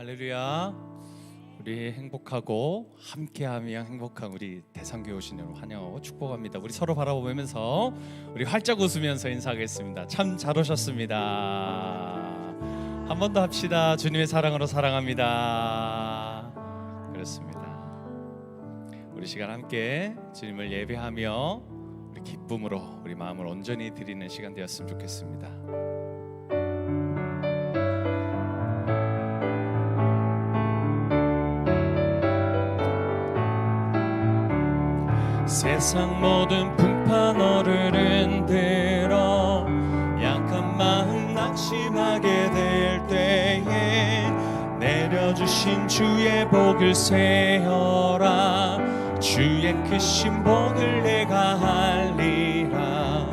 할렐루야. 우리 행복하고 함께하며 행복한 우리 대상교회 오신 여러분 환영하고 축복합니다. 우리 서로 바라보면서 우리 활짝 웃으면서 인사하겠습니다. 참 잘 오셨습니다. 한 번 더 합시다. 주님의 사랑으로 사랑합니다. 그렇습니다. 우리 시간 함께 주님을 예배하며 우리 기쁨으로 우리 마음을 온전히 드리는 시간 되었으면 좋겠습니다. 세상 모든 풍파너를 흔들어 약한 마음 낙심하게 될 때에 내려주신 주의 복을 세어라. 주의 크신 복을 내가 알리라.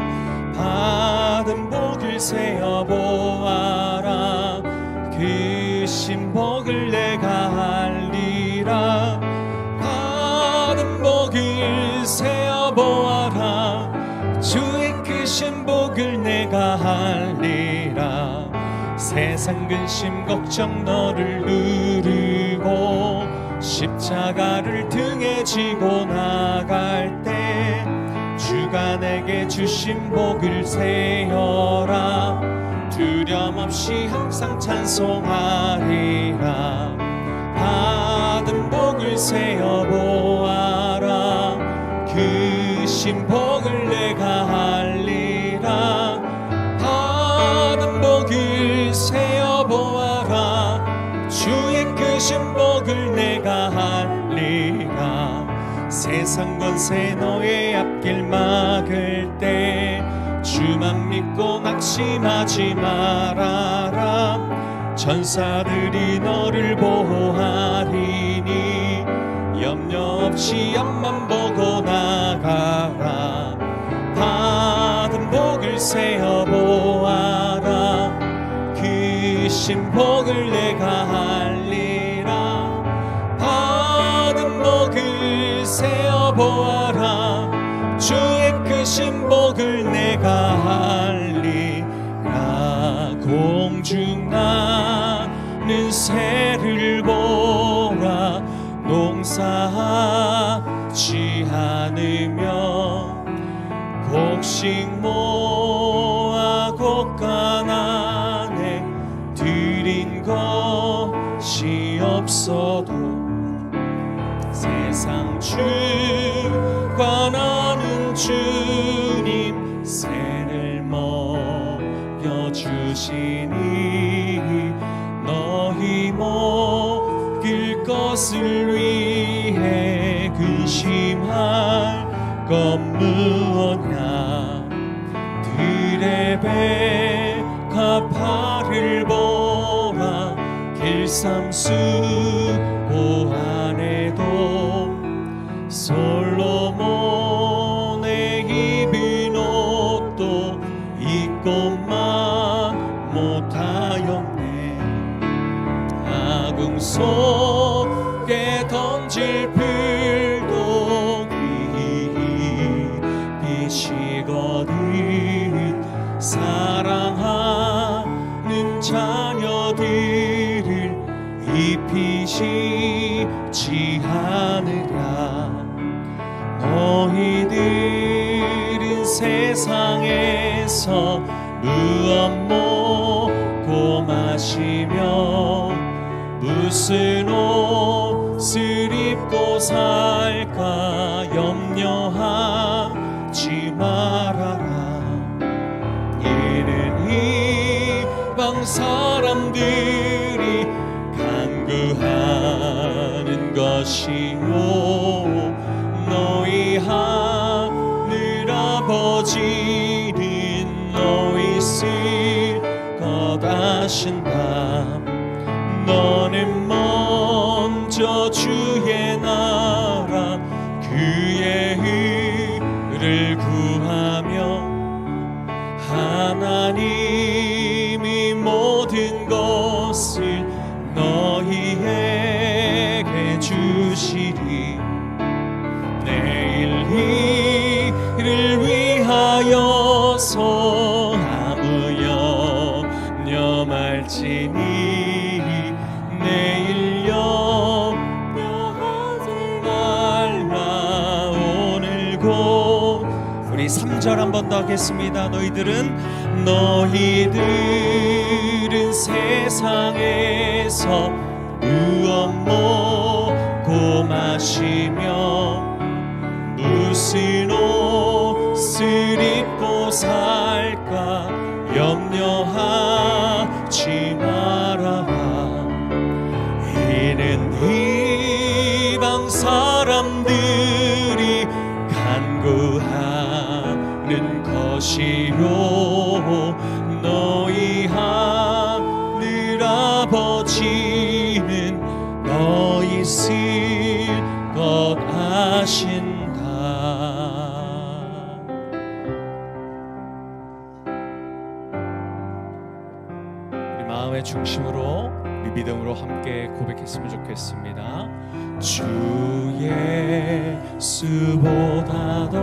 받은 복을 세어 보아라. 크신 복을 내가 알리라. 받은 복을 세어 보아라. 주의 크신 복을 내가 알리라. 세상 근심 걱정 너를 누르고 십자가를 등에 지고 나갈 때 주가 내게 주신 복을 세어라. 두려움 없이 항상 찬송하리라. 받은 복을 세어 보아라. 크신 복을 내가 알리라. 받은 복을 세어 보아라. 주의 크신 복을 내가 알리라. 세상 권세 너의 앞길 막을 때 주만 믿고 낙심하지 말아라. 천사들이 너를 보호하리니 염려 없이 앞만 보고 나가라. 받은 복을 세어 보아라. 크신 복을 내가 알리라. 받은 복을 세어 보아라. 주의 크신 복을 내가 알리라. 공중 나는 새를 보라. 농사하지 않으며 곡식 모아 곡간 안에 들인 것이 없어도 세상 주관하는 주님 새를 먹여주시니 너희 먹을 것을 위해 근심할 것 무엇냐. 들의 백합화를 보라. 길삼수 보안에도 솔로몬의 입은 옷도 입고만 못하였네. 아궁 속에 던질 불독이 비시거든 사랑하는 자녀들을 입히시지 않으랴. 너희들은 세상에서 무엇 먹고 마시며 무슨 옷을 입고 살까 염려하지 말아라. 이는 이방 사람들이 간구하는 것이요 너희 하늘 아버지는 너희 쓸 것 아신다. 너는 먼저 주의 나라 그의 의를 구하며 하나님이 모든 것을 너희에게 주시리. 내일 일을 위하여서 아무 염려 말지니 내 2절 한 번 더 하겠습니다. 너희들은 세상에서 무엇 먹고 마시며 무슨 옷을 입고 살까 염려하지 마라. 이는 이방 사람들이 간구하는 것이요 너희 하늘 아버지는 너희 쓸 것 아신다. 우리 마음의 중심으로 우리 믿음으로 함께 고백했으면 좋겠습니다. 주 예수보다도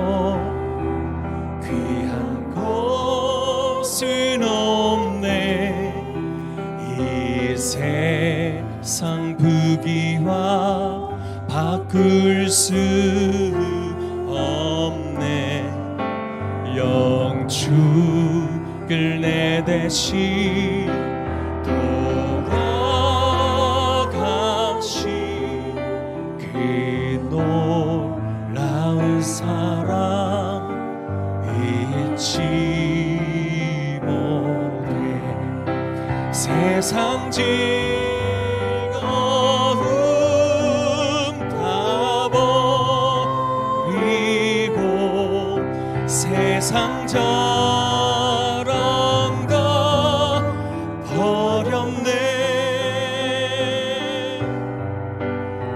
귀한 것은 없네. 이 세상 부귀와 바꿀 수 없네. 영축을 내 대신 돌아가신 그 놀라운 사랑 잊지 못해. 세상 즐거움 다 버리고 세상 자랑과 버렸네.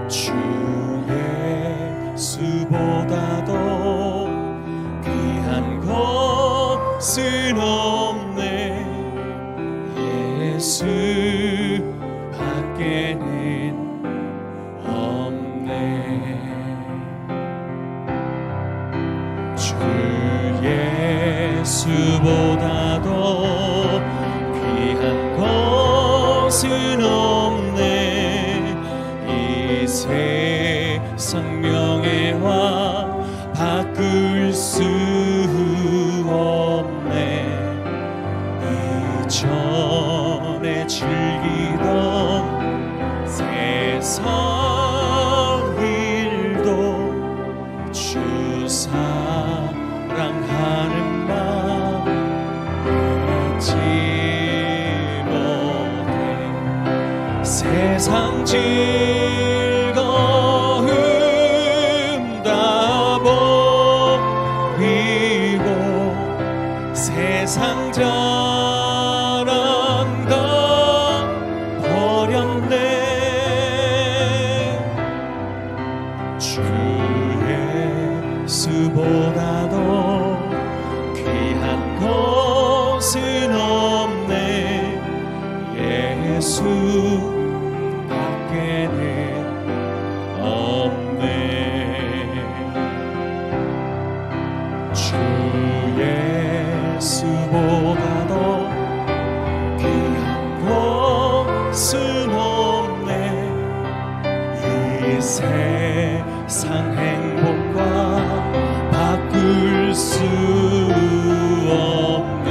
주 예수보다도 귀한 것은 없네. 예수 밖에는 없네. 주 예수보다도 귀한 것은 없네. 이 세상 명예와 바꿀 수 없네. 이전에 즐기던 세상 일도 주 사랑하는 마음 잊지 못해. 세상 즐거움 다 버리고 세상 자랑과 버렸네. 주 예수보다도 귀한 것은 없네. 예수 밖에는 없네. 주 예수보다도 귀한 것은 없네. 이 세상 행복과 바꿀 수 없네.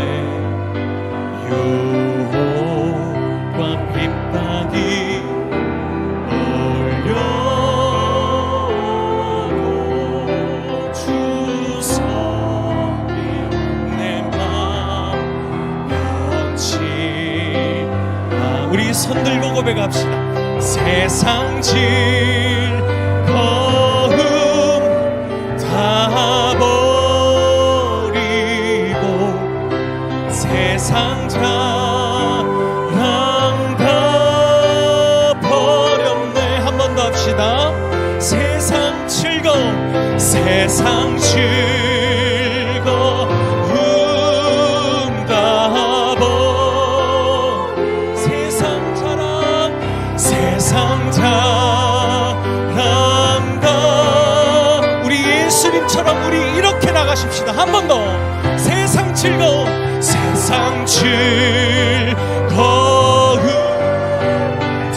유혹과 핍박이 몰려오고 주 성령 내 맘 변치. 우리 손 들고 고백합시다. 세상 즐거움 다 버리고 세상 자랑 다 버렸네. 한 번 더 합시다. 세상 즐거움, 세상 즐거움 다 버리고 세상 자랑, 세상 자랑다. 우리 예수님처럼 우리 이렇게 나가십시다. 한 번 더. 세상 즐거움, 세상 즐거움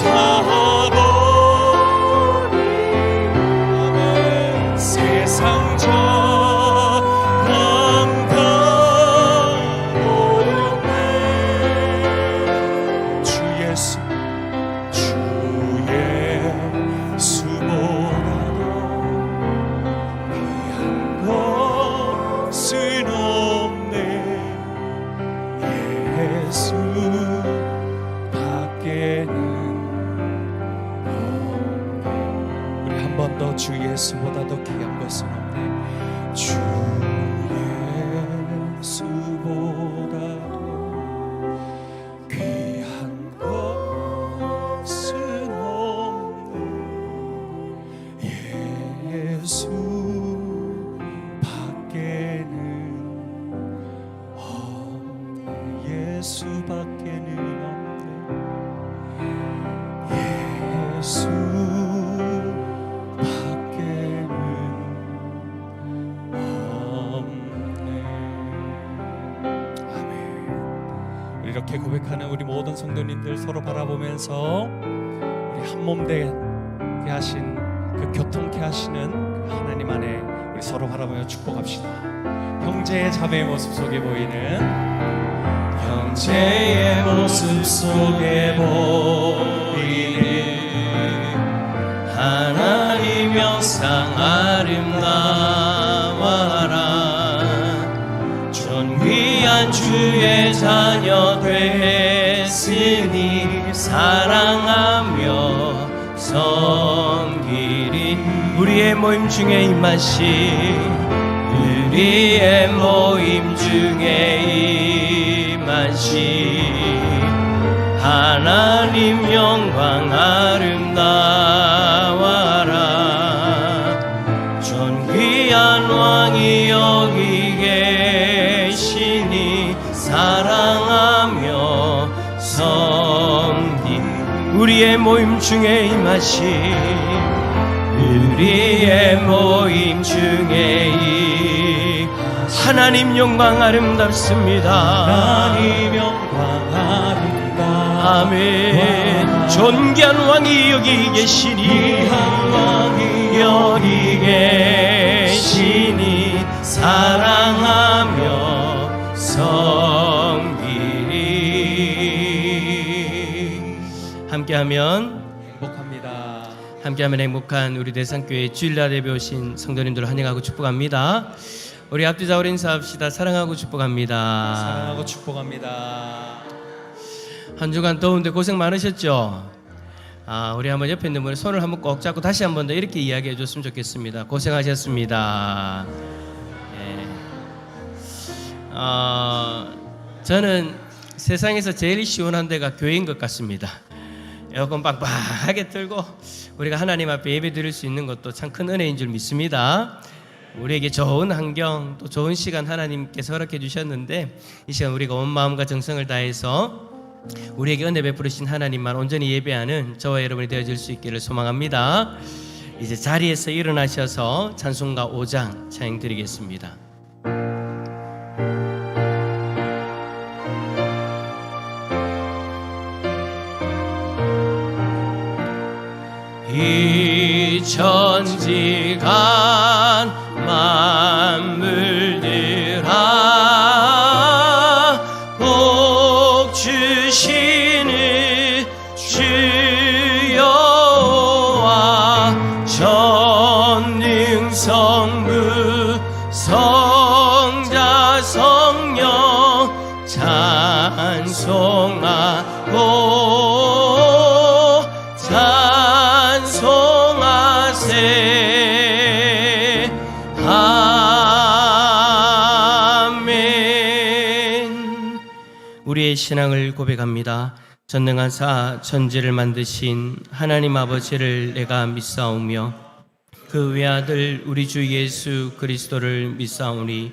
다 버리고 세상 자랑다 더 주 예수보다 더 귀한 것은 없네. 주 예수보다 더 귀한 것은 없네. 예수 밖에는 없네. 예수 밖에는 없네. 예수 밖에는 없네. 아멘. 이렇게 고백하는 우리 모든 성도님들 서로 바라보면서 우리 한 몸 되게 하신 그 교통케 하시는 그 하나님 안에 우리 서로 바라보며 축복합시다. 형제의 자매의 모습 속에 보이는 형제의 모습 속에 보이는 하나님 영상 아름다워라. 존귀한 주의 자녀 됐으니 사랑하며 섬기리. 우리의 모임 중에 임하신 우리의 모임 중에 임하신 하나님 영광 아름다워라. 존귀한 왕이 여기 계시니 사랑하며 섬기. 우리의 모임 중에 임하신 우리의 모임 중에 하나님 영광 아름답습니다. 하나님 영광 아름다워. 아멘. 존귀한 왕이 여기 계시니 왕이 여기 계시니 사랑하며 섬기리. 함께하면 행복합니다. 함께하면 행복한 우리 대상교회 주일날 예배 오신 성도님들 환영하고 축복합니다. 우리 앞뒤좌우로 인사합시다. 사랑하고 축복합니다. 사랑하고 축복합니다. 한 주간 더운데 고생 많으셨죠? 우리 한번 옆에 있는 분의 손을 한번 꼭 잡고 다시 한 번 더 이렇게 이야기해 줬으면 좋겠습니다. 고생하셨습니다. 저는 세상에서 제일 시원한 데가 교회인 것 같습니다. 에어컨 빵빵하게 틀고 우리가 하나님 앞에 예배 드릴 수 있는 것도 참 큰 은혜인 줄 믿습니다. 우리에게 좋은 환경 또 좋은 시간 하나님께서 허락해 주셨는데 이 시간 우리가 온 마음과 정성을 다해서 우리에게 은혜 베푸르신 하나님만 온전히 예배하는 저와 여러분이 되어질 수 있기를 소망합니다. 이제 자리에서 일어나셔서 찬송가 5장 찬양 드리겠습니다. 이 천지간 만물들아 복 주시는 주여와 전능성부 성자 성령 찬송하고 아멘. 우리의 신앙을 고백합니다. 전능하사 천지를 만드신 하나님 아버지를 내가 믿사오며 그 외아들 우리 주 예수 그리스도를 믿사오니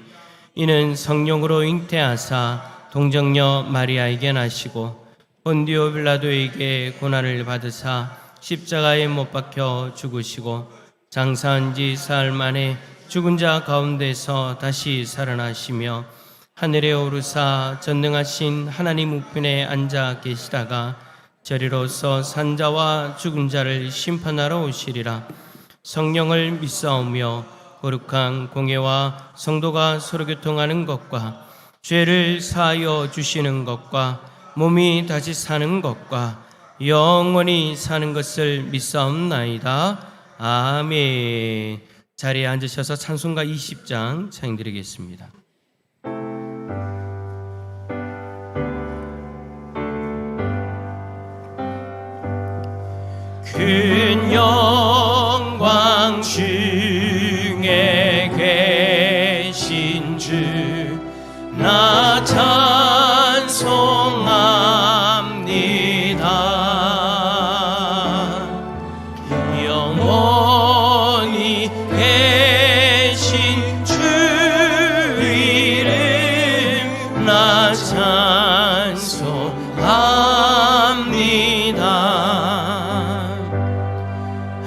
이는 성령으로 잉태하사 동정녀 마리아에게 나시고 본디오 빌라도에게 고난을 받으사 십자가에 못 박혀 죽으시고 장사한 지 사흘 만에 죽은 자 가운데서 다시 살아나시며 하늘에 오르사 전능하신 하나님 우편에 앉아 계시다가 저리로서 산자와 죽은 자를 심판하러 오시리라. 성령을 믿사오며 거룩한 공예와 성도가 서로 교통하는 것과 죄를 사하여 주시는 것과 몸이 다시 사는 것과 영원히 사는 것을 믿사옵나이다. 아멘. 자리에 앉으셔서 찬송가 20장 찬양드리겠습니다. 큰 영광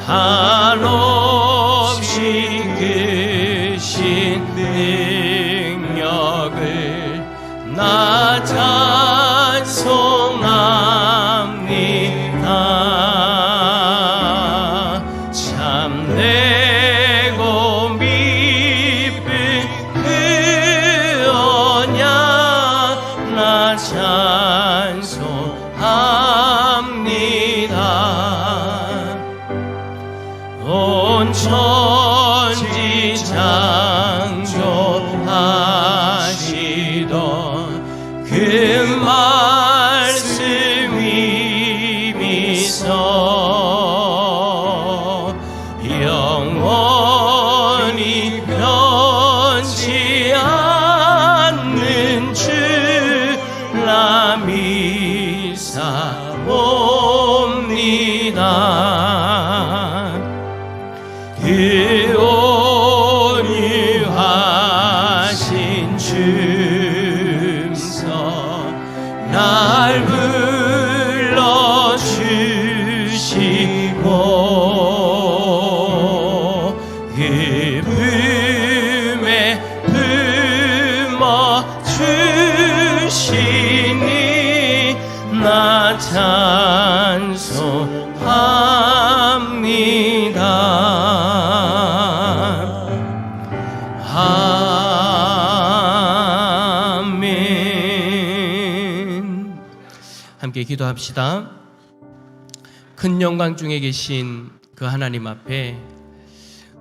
한없이 크신 능력을 나 찬송합니다. 참되고 미쁜 그 언약 나 찬송합니다. 온 천지 창조하시던 그 말씀이 미서 영원히 변치 않는 주라 믿사옵니다. 그 온유하신 줌서 날 불러주시고 그 품에 품어주시니 나 찬송합니다. 아멘. 함께 기도합시다. 큰 영광 중에 계신 그 하나님 앞에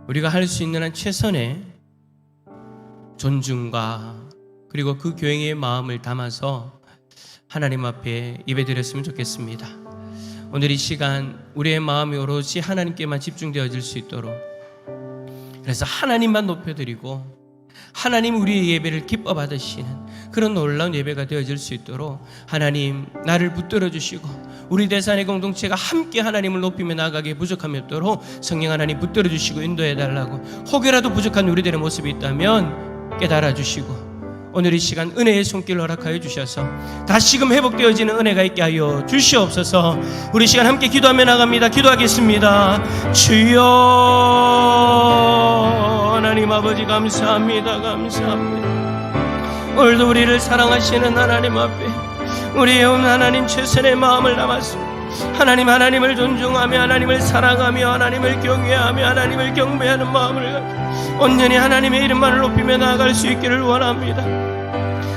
우리가 할 수 있는 한 최선의 존중과 그리고 그 교회의 마음을 담아서 하나님 앞에 예배드렸으면 좋겠습니다. 오늘 이 시간 우리의 마음이 오롯이 하나님께만 집중되어질 수 있도록, 그래서 하나님만 높여드리고 하나님 우리의 예배를 기뻐 받으시는 그런 놀라운 예배가 되어질 수 있도록 하나님 나를 붙들어 주시고 우리 대산의 공동체가 함께 하나님을 높이며 나아가기에 부족함이 없도록 성령 하나님 붙들어 주시고 인도해 달라고, 혹여라도 부족한 우리들의 모습이 있다면 깨달아 주시고 오늘 이 시간 은혜의 손길을 허락하여 주셔서 다시금 회복되어지는 은혜가 있게 하여 주시옵소서. 우리 시간 함께 기도하며 나갑니다. 기도하겠습니다. 주여 하나님 아버지 감사합니다. 감사합니다. 오늘도 우리를 사랑하시는 하나님 앞에 우리의 온 하나님 최선의 마음을 담았습니다. 하나님을 존중하며 하나님을 사랑하며 하나님을 경외하며 하나님을 경배하는 마음을 가지고 온전히 하나님의 이름만을 높이며 나아갈 수 있기를 원합니다.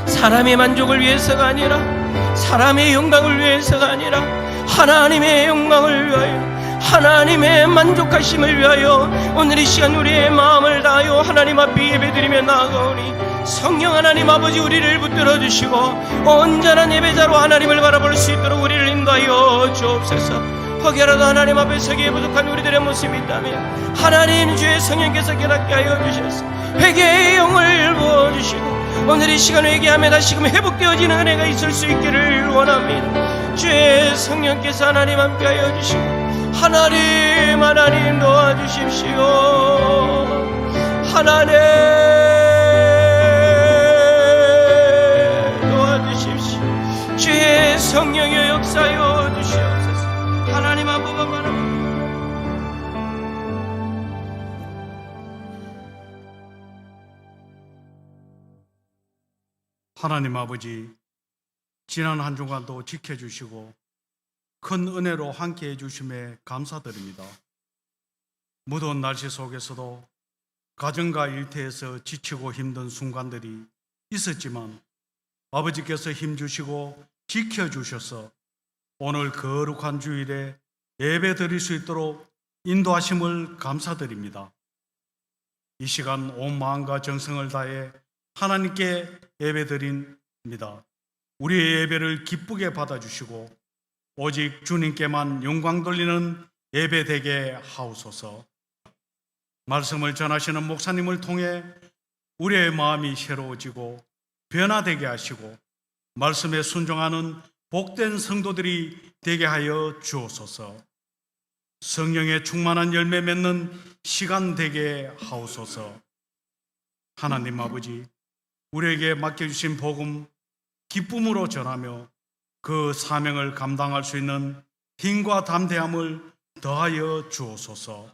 사람의 만족을 위해서가 아니라 사람의 영광을 위해서가 아니라 하나님의 영광을 위하여 하나님의 만족하심을 위하여 오늘 이 시간 우리의 마음을 다하여 하나님 앞에 예배드리며 나아가오니 성령 하나님 아버지 우리를 붙들어 주시고 온전한 예배자로 하나님을 바라볼 수 있도록 우리를 인도하여 주옵소서. 혹여라도 하나님 앞에 서기에 부족한 우리들의 모습이 있다면 하나님 주의 성령께서 깨닫게 하여 주셔서 회개의 영을 부어주시고 오늘 이 시간 회개하며 다시금 회복되어지는 은혜가 있을 수 있기를 원합니다. 주의 성령께서 하나님 함께 하여 주시고 하나님 도와주십시오. 하나님 도와주십시오. 주의 성령의 역사여 주시옵소서. 하나님 한 번만 바라봅니다. 하나님 아버지, 지난 한 주간도 지켜주시고 큰 은혜로 함께해 주심에 감사드립니다. 무더운 날씨 속에서도 가정과 일터에서 지치고 힘든 순간들이 있었지만 아버지께서 힘주시고 지켜주셔서 오늘 거룩한 주일에 예배 드릴 수 있도록 인도하심을 감사드립니다. 이 시간 온 마음과 정성을 다해 하나님께 예배 드립니다. 우리의 예배를 기쁘게 받아주시고 오직 주님께만 영광 돌리는 예배 되게 하옵소서. 말씀을 전하시는 목사님을 통해 우리의 마음이 새로워지고 변화되게 하시고 말씀에 순종하는 복된 성도들이 되게 하여 주옵소서. 성령의 충만한 열매 맺는 시간 되게 하옵소서. 하나님 아버지, 우리에게 맡겨주신 복음 기쁨으로 전하며 그 사명을 감당할 수 있는 힘과 담대함을 더하여 주옵소서.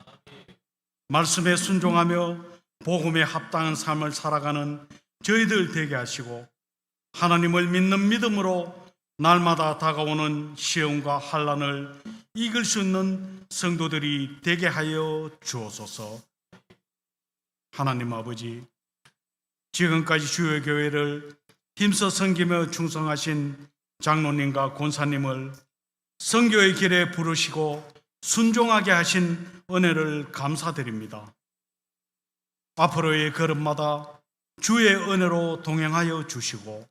말씀에 순종하며 복음에 합당한 삶을 살아가는 저희들 되게 하시고 하나님을 믿는 믿음으로 날마다 다가오는 시험과 환난을 이길 수 있는 성도들이 되게 하여 주옵소서. 하나님 아버지, 지금까지 주의 교회를 힘써 섬기며 충성하신 장로님과 권사님을 선교의 길에 부르시고 순종하게 하신 은혜를 감사드립니다. 앞으로의 걸음마다 주의 은혜로 동행하여 주시고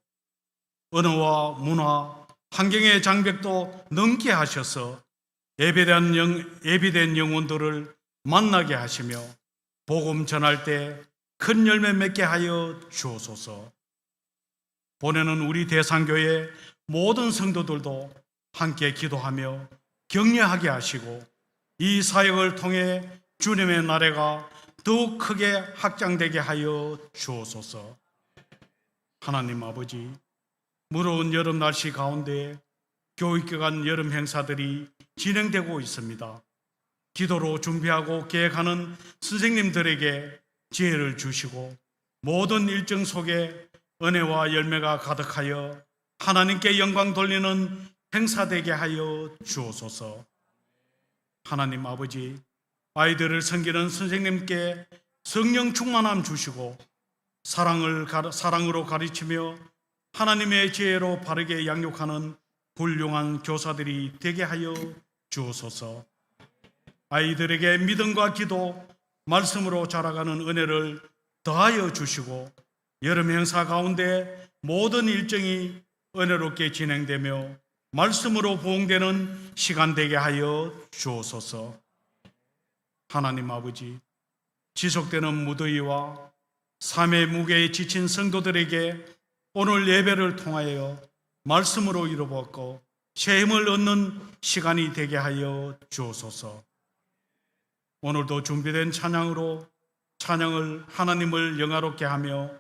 언어와 문화, 환경의 장벽도 넘게 하셔서 예비된 영혼들을 만나게 하시며 복음 전할 때 큰 열매 맺게 하여 주옵소서. 보내는 우리 대상교회 모든 성도들도 함께 기도하며 격려하게 하시고 이 사역을 통해 주님의 나라가 더욱 크게 확장되게 하여 주옵소서. 하나님 아버지, 무더운 여름 날씨 가운데 교육기관 여름 행사들이 진행되고 있습니다. 기도로 준비하고 계획하는 선생님들에게 지혜를 주시고 모든 일정 속에 은혜와 열매가 가득하여 하나님께 영광 돌리는 행사되게 하여 주옵소서. 하나님 아버지, 아이들을 섬기는 선생님께 성령 충만함 주시고 사랑으로 가르치며 하나님의 지혜로 바르게 양육하는 훌륭한 교사들이 되게 하여 주옵소서. 아이들에게 믿음과 기도, 말씀으로 자라가는 은혜를 더하여 주시고 여름 행사 가운데 모든 일정이 은혜롭게 진행되며 말씀으로 부흥되는 시간 되게 하여 주옵소서. 하나님 아버지, 지속되는 무더위와 삶의 무게에 지친 성도들에게 오늘 예배를 통하여 말씀으로 이루었고 새 힘을 얻는 시간이 되게 하여 주옵소서. 오늘도 준비된 찬양으로 찬양을 하나님을 영화롭게 하며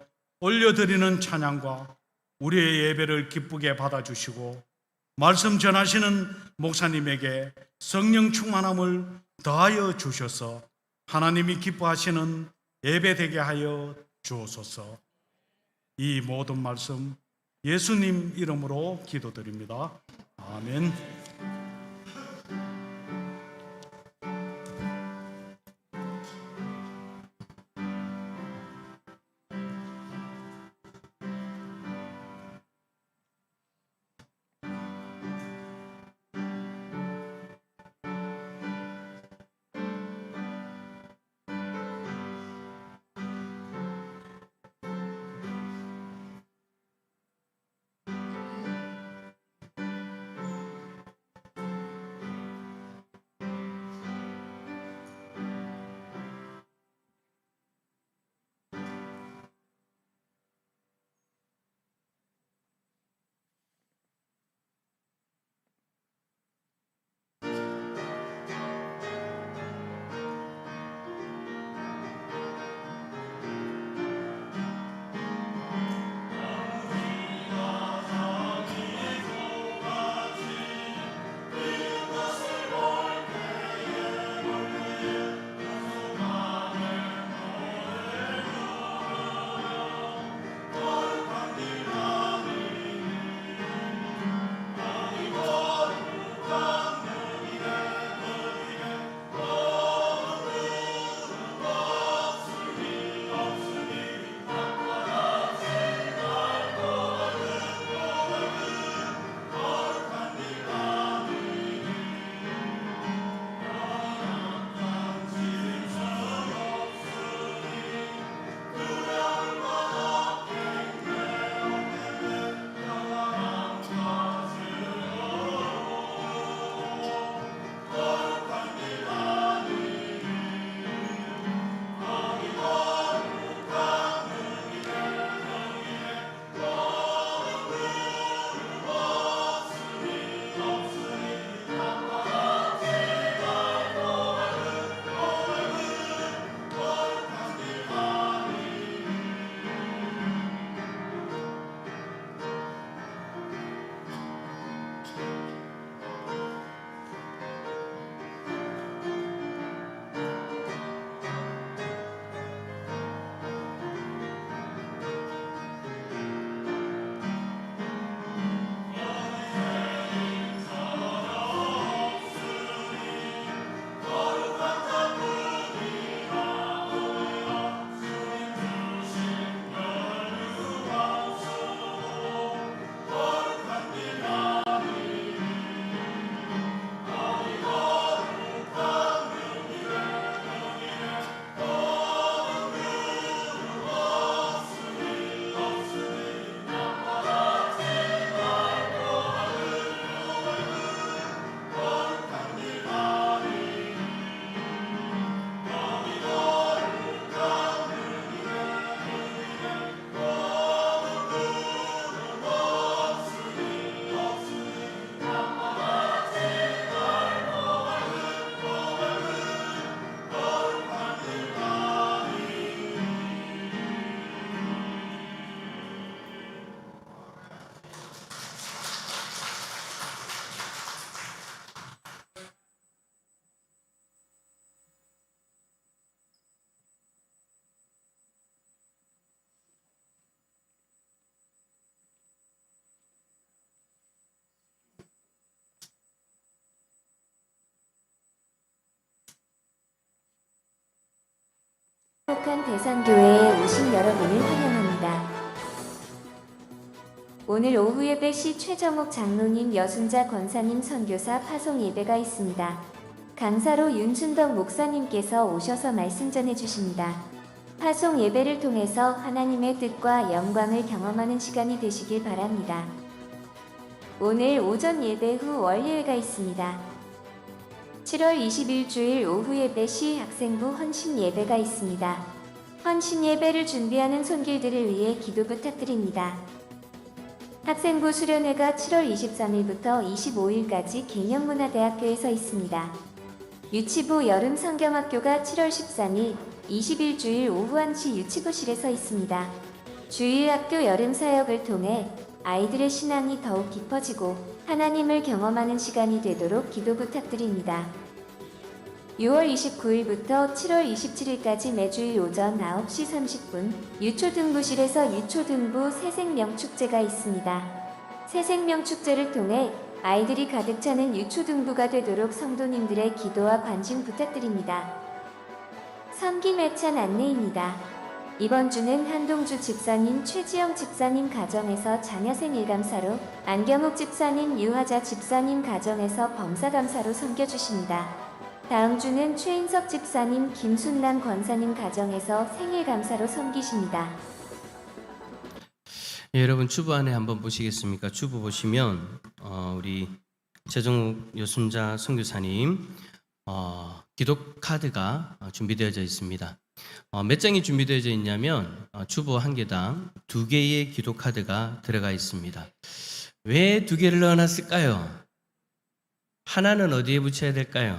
올려드리는 찬양과 우리의 예배를 기쁘게 받아주시고 말씀 전하시는 목사님에게 성령 충만함을 더하여 주셔서 하나님이 기뻐하시는 예배 되게 하여 주옵소서. 이 모든 말씀 예수님 이름으로 기도드립니다. 아멘. 행복한 대산교회에 오신 여러분을 환영합니다. 오늘 오후 예배 시 최정옥 장로님, 여순자 권사님 선교사 파송 예배가 있습니다. 강사로 윤순덕 목사님께서 오셔서 말씀 전해 주십니다. 파송 예배를 통해서 하나님의 뜻과 영광을 경험하는 시간이 되시길 바랍니다. 오늘 오전 예배 후 월예회가 있습니다. 7월 20일 주일 오후 예배 시 학생부 헌신 예배가 있습니다. 헌신 예배를 준비하는 손길들을 위해 기도 부탁드립니다. 학생부 수련회가 7월 23일부터 25일까지 계명문화대학교에서 있습니다. 유치부 여름 성경학교가 7월 13일 20일 주일 오후 1시 유치부실에서 있습니다. 주일학교 여름 사역을 통해 아이들의 신앙이 더욱 깊어지고 하나님을 경험하는 시간이 되도록 기도 부탁드립니다. 6월 29일부터 7월 27일까지 매주일 오전 9시 30분 유초등부실에서 유초등부 새생명축제가 있습니다. 새생명축제를 통해 아이들이 가득 차는 유초등부가 되도록 성도님들의 기도와 관심 부탁드립니다. 섬김애찬 안내입니다. 이번 주는 한동주 집사님, 최지영 집사님 가정에서 자녀생일감사로, 안경욱 집사님, 유하자 집사님 가정에서 범사감사로 섬겨주십니다. 다음 주는 최인석 집사님, 김순남 권사님 가정에서 생일감사로 섬기십니다. 예, 여러분 주부 안에 한번 보시겠습니까? 주부 보시면 우리 최정욱 여순자 선교사님 기도 카드가 준비되어져 있습니다. 몇 장이 준비되어져 있냐면 주부 한 개당 2개의 기도 카드가 들어가 있습니다. 왜 2개를 넣어놨을까요? 하나는 어디에 붙여야 될까요?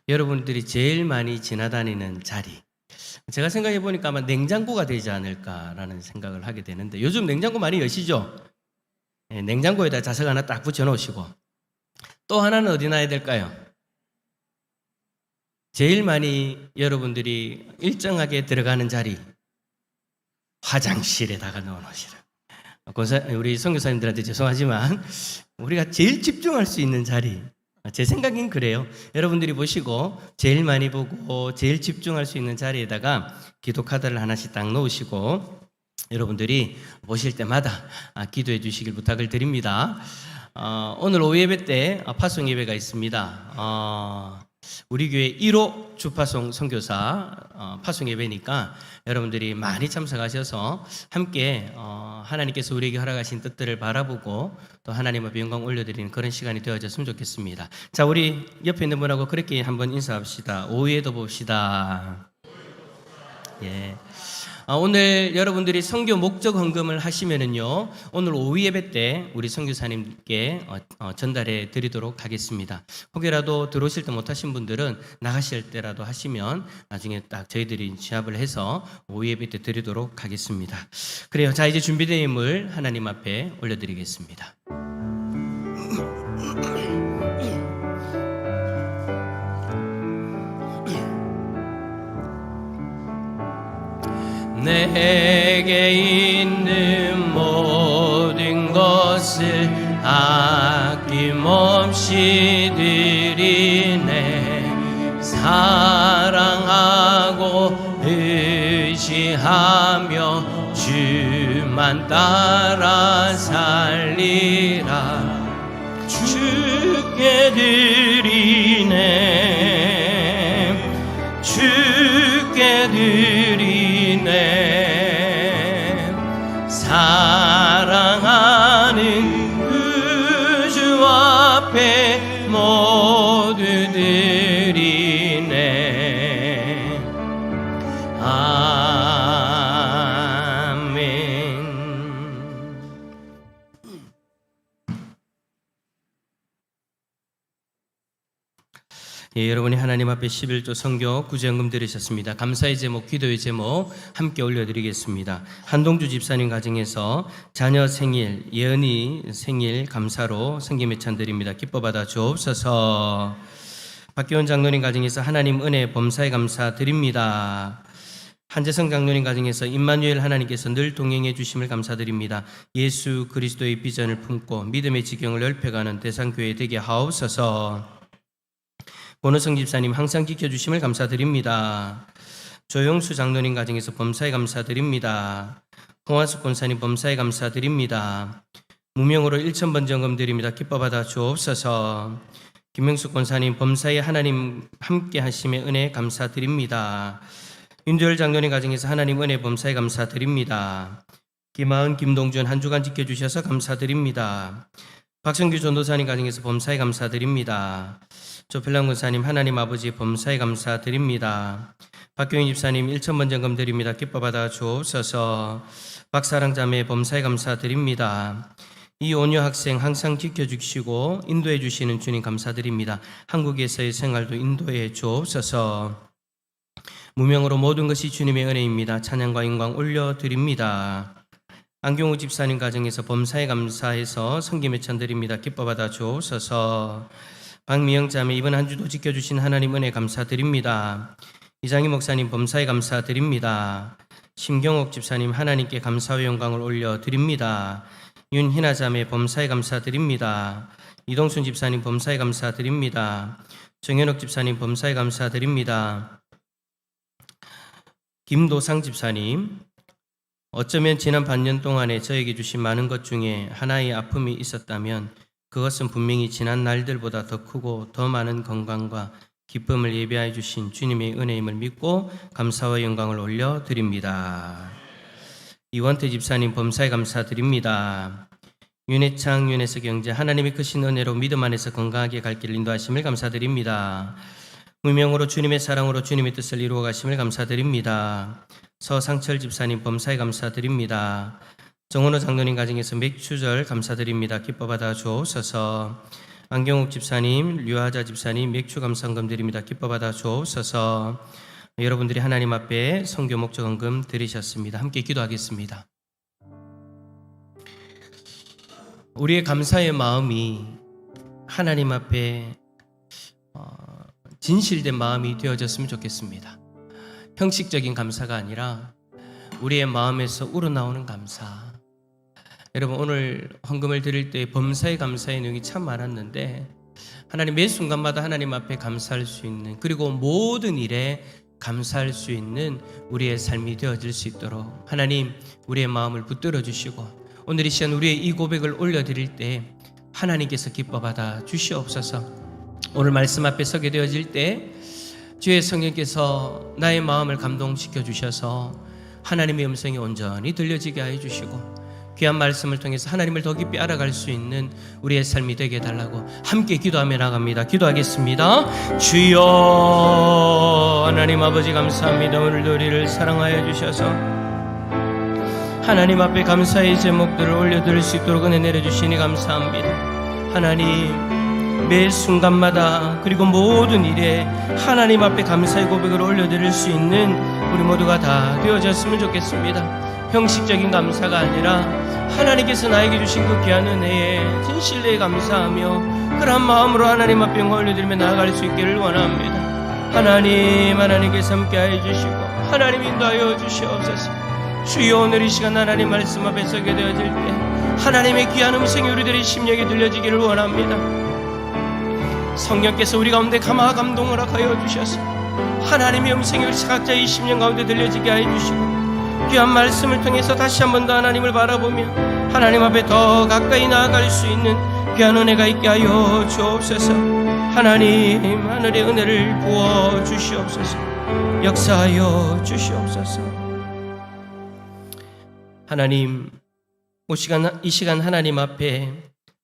여러분들이 제일 많이 지나다니는 자리. 제가 생각해 보니까 아마 냉장고가 되지 않을까라는 생각을 하게 되는데, 요즘 냉장고 많이 여시죠? 네, 냉장고에다 자석 하나 딱 붙여 놓으시고, 또 하나는 어디 놔야 될까요? 제일 많이 여러분들이 일정하게 들어가는 자리, 화장실에다가 넣어 놓으시라. 우리 선교사님들한테 죄송하지만 우리가 제일 집중할 수 있는 자리, 제 생각엔 그래요. 여러분들이 보시고 제일 많이 보고 제일 집중할 수 있는 자리에다가 기도 카드를 하나씩 딱 놓으시고 여러분들이 보실 때마다 기도해 주시길 부탁을 드립니다. 오늘 오후 예배 때 파송 예배가 있습니다. 우리 교회 1호 주파송 선교사 파송 예배니까 여러분들이 많이 참석하셔서 함께 하나님께서 우리에게 허락하신 뜻들을 바라보고 또 하나님 앞에 영광 올려드리는 그런 시간이 되어졌으면 좋겠습니다. 자, 우리 옆에 있는 분하고 그렇게 한번 인사합시다. 오후에도 봅시다. 예. 오늘 여러분들이 선교 목적 헌금을 하시면은요, 오늘 오후 예배 때 우리 선교사님께 전달해 드리도록 하겠습니다. 혹여라도 들어오실 때 못하신 분들은 나가실 때라도 하시면 나중에 딱 저희들이 취합을 해서 오후 예배 때 드리도록 하겠습니다. 그래요. 자, 이제 준비된 인물 하나님 앞에 올려드리겠습니다. 내게 있는 모든 것을 아낌없이 드리네. 사랑하고 의지하며 주만 따라 살리라. 주께 드리네. 주께 드리네. 사랑하는 그 주 앞에 모두 드리네. 아멘. 예, 여러분이 하나님 앞에 11조 선교 구제헌금 드리셨습니다. 감사의 제목, 기도의 제목 함께 올려드리겠습니다. 한동주 집사님 가정에서 자녀 생일, 예언이 생일 감사로 성김예찬 드립니다. 기뻐 받아 주옵소서. 박기원 장로님 가정에서 하나님 은혜 범사에 감사 드립니다. 한재성 장로님 가정에서 임마누엘 하나님께서 늘 동행해 주심을 감사드립니다. 예수 그리스도의 비전을 품고 믿음의 지경을 넓혀가는 대산교회 되게 하옵소서. 권호성 집사님 항상 지켜주심을 감사드립니다. 조영수 장로님 가정에서 범사에 감사드립니다. 홍화숙 권사님 범사에 감사드립니다. 무명으로 1,000번 점검드립니다. 기뻐 받아 주옵소서. 김명숙 권사님 범사에 하나님 함께 하심의 은혜 감사드립니다. 윤조열 장로님 가정에서 하나님 은혜 범사에 감사드립니다. 김하은 김동준 한 주간 지켜주셔서 감사드립니다. 박성규 전도사님 가정에서 범사에 감사드립니다. 조필랑 권사님 하나님 아버지 범사에 감사드립니다. 박경희 집사님 1,000번 점검드립니다. 기뻐 받아 주옵소서. 박사랑 자매 범사에 감사드립니다. 이온유 학생 항상 지켜주시고 인도해 주시는 주님 감사드립니다. 한국에서의 생활도 인도해 주옵소서. 무명으로 모든 것이 주님의 은혜입니다. 찬양과 영광 올려드립니다. 안경우 집사님 가정에서 범사에 감사해서 성김에 천드립니다. 기뻐 받아 주옵소서. 박미영 자매 이번 한 주도 지켜주신 하나님 은혜 감사드립니다. 이장희 목사님 범사에 감사드립니다. 심경옥 집사님 하나님께 감사와 영광을 올려드립니다. 윤희나 자매 범사에 감사드립니다. 이동순 집사님 범사에 감사드립니다. 정현옥 집사님 범사에 감사드립니다. 김도상 집사님 어쩌면 지난 반년 동안에 저에게 주신 많은 것 중에 하나의 아픔이 있었다면 그것은 분명히 지난 날들보다 더 크고 더 많은 건강과 기쁨을 예비하여 주신 주님의 은혜임을 믿고 감사와 영광을 올려드립니다. 이원태 집사님 범사에 감사드립니다. 윤혜창 윤혜석 경제 하나님의 크신 은혜로 믿음 안에서 건강하게 갈 길을 인도하심을 감사드립니다. 무명으로 주님의 사랑으로 주님의 뜻을 이루어 가심을 감사드립니다. 서상철 집사님 범사에 감사드립니다. 정원호 장로님 가정에서 맥주절 감사드립니다. 기뻐 받아 주옵소서. 안경욱 집사님, 류하자 집사님 맥주 감사헌금 드립니다. 기뻐 받아 주옵소서. 여러분들이 하나님 앞에 선교 목적 헌금 드리셨습니다. 함께 기도하겠습니다. 우리의 감사의 마음이 하나님 앞에 진실된 마음이 되어졌으면 좋겠습니다. 형식적인 감사가 아니라 우리의 마음에서 우러나오는 감사. 여러분 오늘 헌금을 드릴 때 범사에 감사의 내용이 참 많았는데 하나님 매 순간마다 하나님 앞에 감사할 수 있는 그리고 모든 일에 감사할 수 있는 우리의 삶이 되어질 수 있도록 하나님 우리의 마음을 붙들어 주시고 오늘 이 시간 우리의 이 고백을 올려드릴 때 하나님께서 기뻐 받아 주시옵소서. 오늘 말씀 앞에 서게 되어질 때 주의 성령께서 나의 마음을 감동시켜 주셔서 하나님의 음성이 온전히 들려지게 하여 주시고 귀한 말씀을 통해서 하나님을 더 깊이 알아갈 수 있는 우리의 삶이 되게 해달라고 함께 기도하며 나갑니다. 기도하겠습니다. 주여 하나님 아버지 감사합니다. 오늘도 우리를 사랑하여 주셔서 하나님 앞에 감사의 제목들을 올려드릴 수 있도록 은혜 내려주시니 감사합니다. 하나님 매 순간마다 그리고 모든 일에 하나님 앞에 감사의 고백을 올려드릴 수 있는 우리 모두가 다 되어졌으면 좋겠습니다. 형식적인 감사가 아니라 하나님께서 나에게 주신 그 귀한 은혜에 진실되게 감사하며 그러한 마음으로 하나님 앞에 영광 올려드리며 나아갈 수 있기를 원합니다. 하나님께서 함께하여 주시고 하나님 인도하여 주시옵소서. 주여 오늘 이 시간 하나님 말씀 앞에 서게 되어질 때 하나님의 귀한 음성이 우리들의 심령에 들려지기를 원합니다. 성령께서 우리 가운데 감동을 하여 주셔서 하나님의 음성이 우리 각자의 심령 가운데 들려지게 하여 주시고 귀한 말씀을 통해서 다시 한 번 더 하나님을 바라보며 하나님 앞에 더 가까이 나아갈 수 있는 귀한 은혜가 있게 하여 주옵소서. 하나님 하늘의 은혜를 부어 주시옵소서. 역사하여 주시옵소서. 하나님 이 시간 하나님 앞에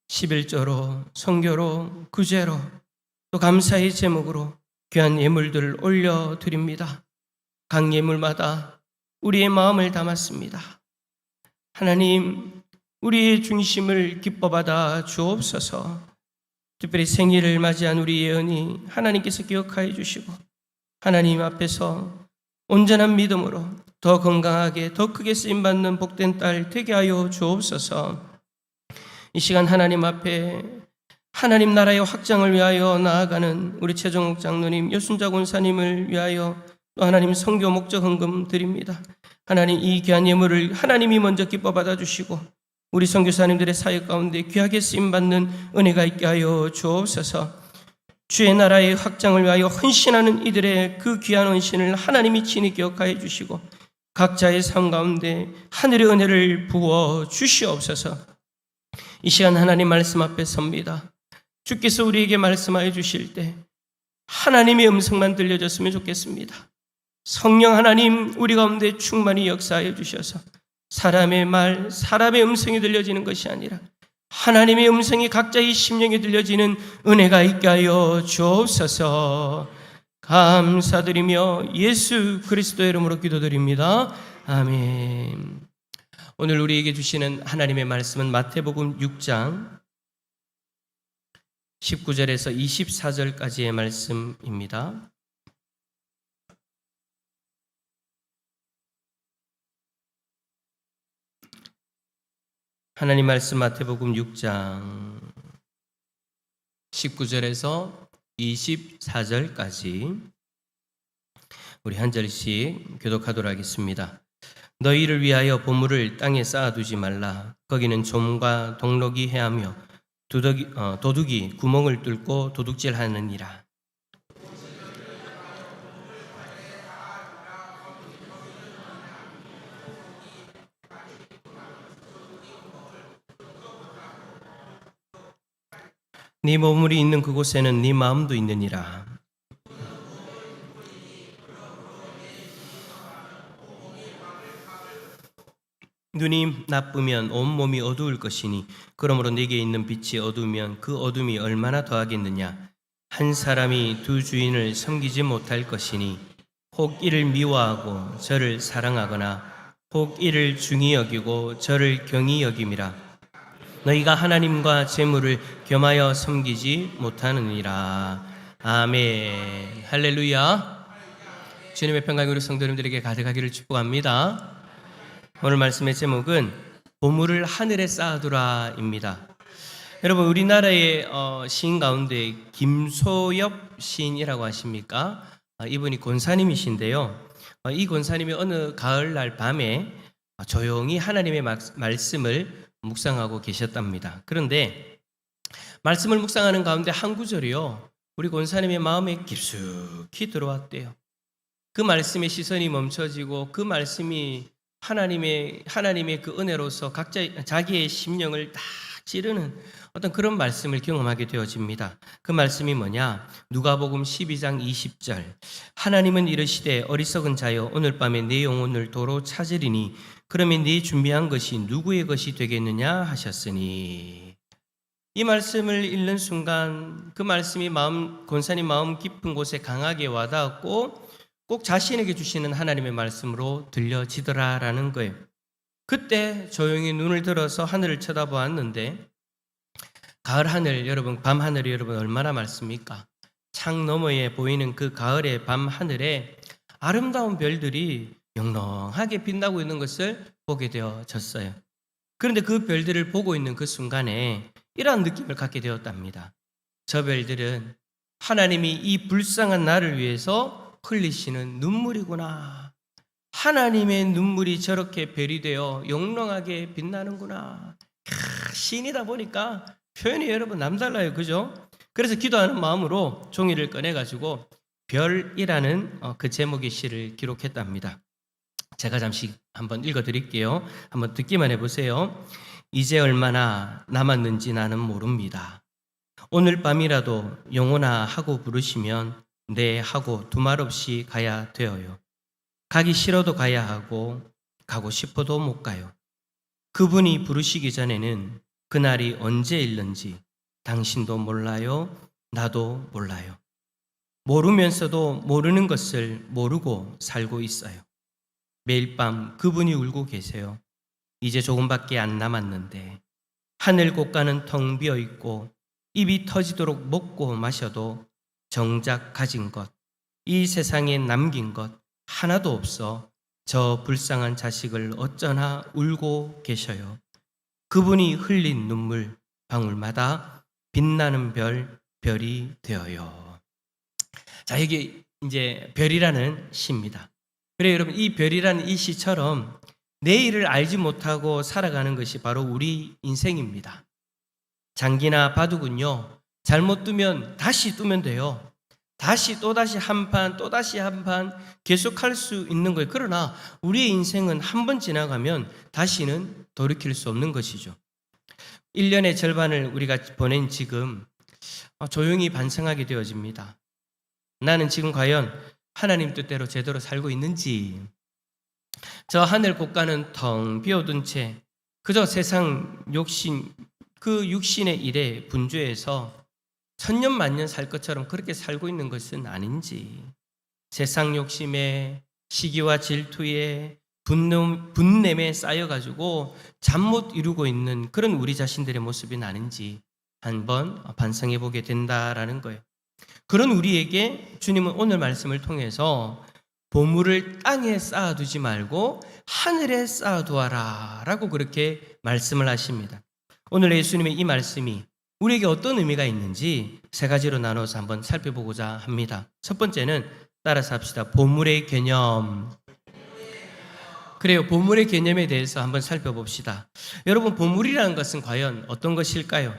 11조로 선교로 구제로 또 감사의 제목으로 귀한 예물들을 올려드립니다. 각 예물마다 우리의 마음을 담았습니다. 하나님 우리의 중심을 기뻐 받아 주옵소서. 특별히 생일을 맞이한 우리 예언이 하나님께서 기억하여 주시고 하나님 앞에서 온전한 믿음으로 더 건강하게 더 크게 쓰임받는 복된 딸 되게 하여 주옵소서. 이 시간 하나님 앞에 하나님 나라의 확장을 위하여 나아가는 우리 최정욱 장로님, 여순자 권사님을 위하여 또 하나님 선교 목적 헌금 드립니다. 하나님 이 귀한 예물을 하나님이 먼저 기뻐 받아주시고 우리 선교사님들의 사역 가운데 귀하게 쓰임받는 은혜가 있게 하여 주옵소서. 주의 나라의 확장을 위하여 헌신하는 이들의 그 귀한 헌신을 하나님이 친히 기억하여 주시고 각자의 삶 가운데 하늘의 은혜를 부어 주시옵소서. 이 시간 하나님 말씀 앞에 섭니다. 주께서 우리에게 말씀하여 주실 때 하나님의 음성만 들려졌으면 좋겠습니다. 성령 하나님 우리 가운데 충만히 역사하여 주셔서 사람의 말, 사람의 음성이 들려지는 것이 아니라 하나님의 음성이 각자의 심령에 들려지는 은혜가 있게 하여 주옵소서. 감사드리며 예수 그리스도의 이름으로 기도드립니다. 아멘. 오늘 우리에게 주시는 하나님의 말씀은 마태복음 6장 19절에서 24절까지의 말씀입니다. 하나님 말씀 마태복음 6장 19절에서 24절까지 우리 한 절씩 교독하도록 하겠습니다. 너희를 위하여 보물을 땅에 쌓아두지 말라. 거기는 좀과 동록이 해하며 도둑이 구멍을 뚫고 도둑질하느니라. 네 보물이 있는 그곳에는 네 마음도 있느니라. 눈이 나쁘면 온몸이 어두울 것이니 그러므로 네게 있는 빛이 어두우면 그 어둠이 얼마나 더하겠느냐. 한 사람이 두 주인을 섬기지 못할 것이니 혹 이를 미워하고 저를 사랑하거나 혹 이를 중히 여기고 저를 경히 여김이라. 너희가 하나님과 재물을 겸하여 섬기지 못하느니라. 아멘. 할렐루야. 주님의 평강이 우리 성도님들에게 가득하기를 축복합니다. 오늘 말씀의 제목은 보물을 하늘에 쌓아두라입니다. 여러분, 우리나라의 시인 가운데 김소엽 시인이라고 하십니까? 이분이 권사님이신데요. 이 권사님이 어느 가을날 밤에 조용히 하나님의 말씀을 묵상하고 계셨답니다. 그런데 말씀을 묵상하는 가운데 한 구절이요, 우리 권사님의 마음에 깊숙이 들어왔대요. 그 말씀에 시선이 멈춰지고 그 말씀이 하나님의 그 은혜로서 각자 자기의 심령을 딱 찌르는 어떤 그런 말씀을 경험하게 되어집니다. 그 말씀이 뭐냐? 누가복음 12장 20절. 하나님은 이르시되 어리석은 자여 오늘 밤에 내 영혼을 도로 찾으리니 그러면 네 준비한 것이 누구의 것이 되겠느냐 하셨으니. 이 말씀을 읽는 순간 그 말씀이 권사님 마음 깊은 곳에 강하게 와닿았고 꼭 자신에게 주시는 하나님의 말씀으로 들려지더라라는 거예요. 그때 조용히 눈을 들어서 하늘을 쳐다보았는데 가을 하늘 여러분, 밤 하늘이 여러분 얼마나 맑습니까? 창 너머에 보이는 그 가을의 밤 하늘에 아름다운 별들이 영롱하게 빛나고 있는 것을 보게 되어졌어요. 그런데 그 별들을 보고 있는 그 순간에 이러한 느낌을 갖게 되었답니다. 저 별들은 하나님이 이 불쌍한 나를 위해서 흘리시는 눈물이구나. 하나님의 눈물이 저렇게 별이 되어 영롱하게 빛나는구나. 시인이다 보니까 표현이 여러분 남달라요. 그죠? 그래서 기도하는 마음으로 종이를 꺼내가지고 별이라는 그 제목의 시를 기록했답니다. 제가 잠시 한번 읽어드릴게요. 한번 듣기만 해보세요. 이제 얼마나 남았는지 나는 모릅니다. 오늘 밤이라도 영혼아 하고 부르시면 네 하고 두말 없이 가야 되어요. 가기 싫어도 가야 하고 가고 싶어도 못 가요. 그분이 부르시기 전에는 그날이 언제 있는지 당신도 몰라요. 나도 몰라요. 모르면서도 모르는 것을 모르고 살고 있어요. 매일 밤 그분이 울고 계세요. 이제 조금밖에 안 남았는데 하늘 곳간은 텅 비어 있고 입이 터지도록 먹고 마셔도 정작 가진 것, 이 세상에 남긴 것 하나도 없어 저 불쌍한 자식을 어쩌나 울고 계셔요. 그분이 흘린 눈물 방울마다 빛나는 별이 되어요. 자, 이게 이제 별이라는 시입니다. 그래요, 여러분, 이 별이라는 이 시처럼 내일을 알지 못하고 살아가는 것이 바로 우리 인생입니다. 장기나 바둑은요, 잘못 뜨면 다시 뜨면 돼요. 다시 또다시 한 판, 또다시 한 판 계속할 수 있는 거예요. 그러나 우리의 인생은 한 번 지나가면 다시는 돌이킬 수 없는 것이죠. 1년의 절반을 우리가 보낸 지금 조용히 반성하게 되어집니다. 나는 지금 과연 하나님 뜻대로 제대로 살고 있는지, 저 하늘 국가는 텅 비워둔 채 그저 세상 욕심, 그 육신의 일에 분주해서 천년 만년 살 것처럼 그렇게 살고 있는 것은 아닌지, 세상 욕심에 시기와 질투에 분냄에 쌓여가지고 잠 못 이루고 있는 그런 우리 자신들의 모습이 아닌지 한번 반성해 보게 된다라는 거예요. 그런 우리에게 주님은 오늘 말씀을 통해서 보물을 땅에 쌓아두지 말고 하늘에 쌓아두어라 라고 그렇게 말씀을 하십니다. 오늘 예수님의 이 말씀이 우리에게 어떤 의미가 있는지 세 가지로 나눠서 한번 살펴보고자 합니다. 첫 번째는 따라서 합시다. 보물의 개념. 그래요. 보물의 개념에 대해서 한번 살펴봅시다. 여러분, 보물이라는 것은 과연 어떤 것일까요?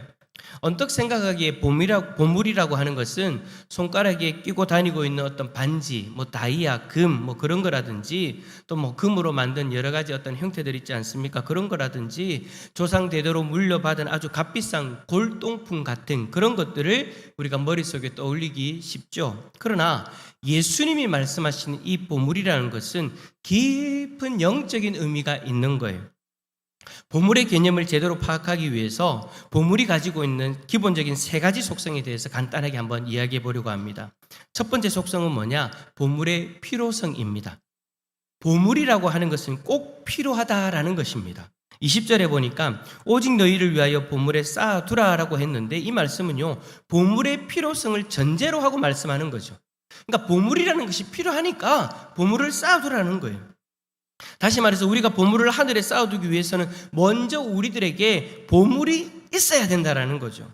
언뜻 생각하기에 보물이라고 하는 것은 손가락에 끼고 다니고 있는 어떤 반지, 다이아, 금, 그런 거라든지, 또 금으로 만든 여러 가지 어떤 형태들 있지 않습니까? 그런 거라든지, 조상 대대로 물려받은 아주 값비싼 골동품 같은 그런 것들을 우리가 머릿속에 떠올리기 쉽죠. 그러나 예수님이 말씀하시는 이 보물이라는 것은 깊은 영적인 의미가 있는 거예요. 보물의 개념을 제대로 파악하기 위해서 보물이 가지고 있는 기본적인 세 가지 속성에 대해서 간단하게 한번 이야기해 보려고 합니다. 첫 번째 속성은 뭐냐? 보물의 필요성입니다. 보물이라고 하는 것은 꼭 필요하다라는 것입니다. 20절에 보니까 오직 너희를 위하여 보물에 쌓아두라라고 했는데, 이 말씀은요, 보물의 필요성을 전제로 하고 말씀하는 거죠. 그러니까 보물이라는 것이 필요하니까 보물을 쌓아두라는 거예요. 다시 말해서 우리가 보물을 하늘에 쌓아두기 위해서는 먼저 우리들에게 보물이 있어야 된다라는 거죠.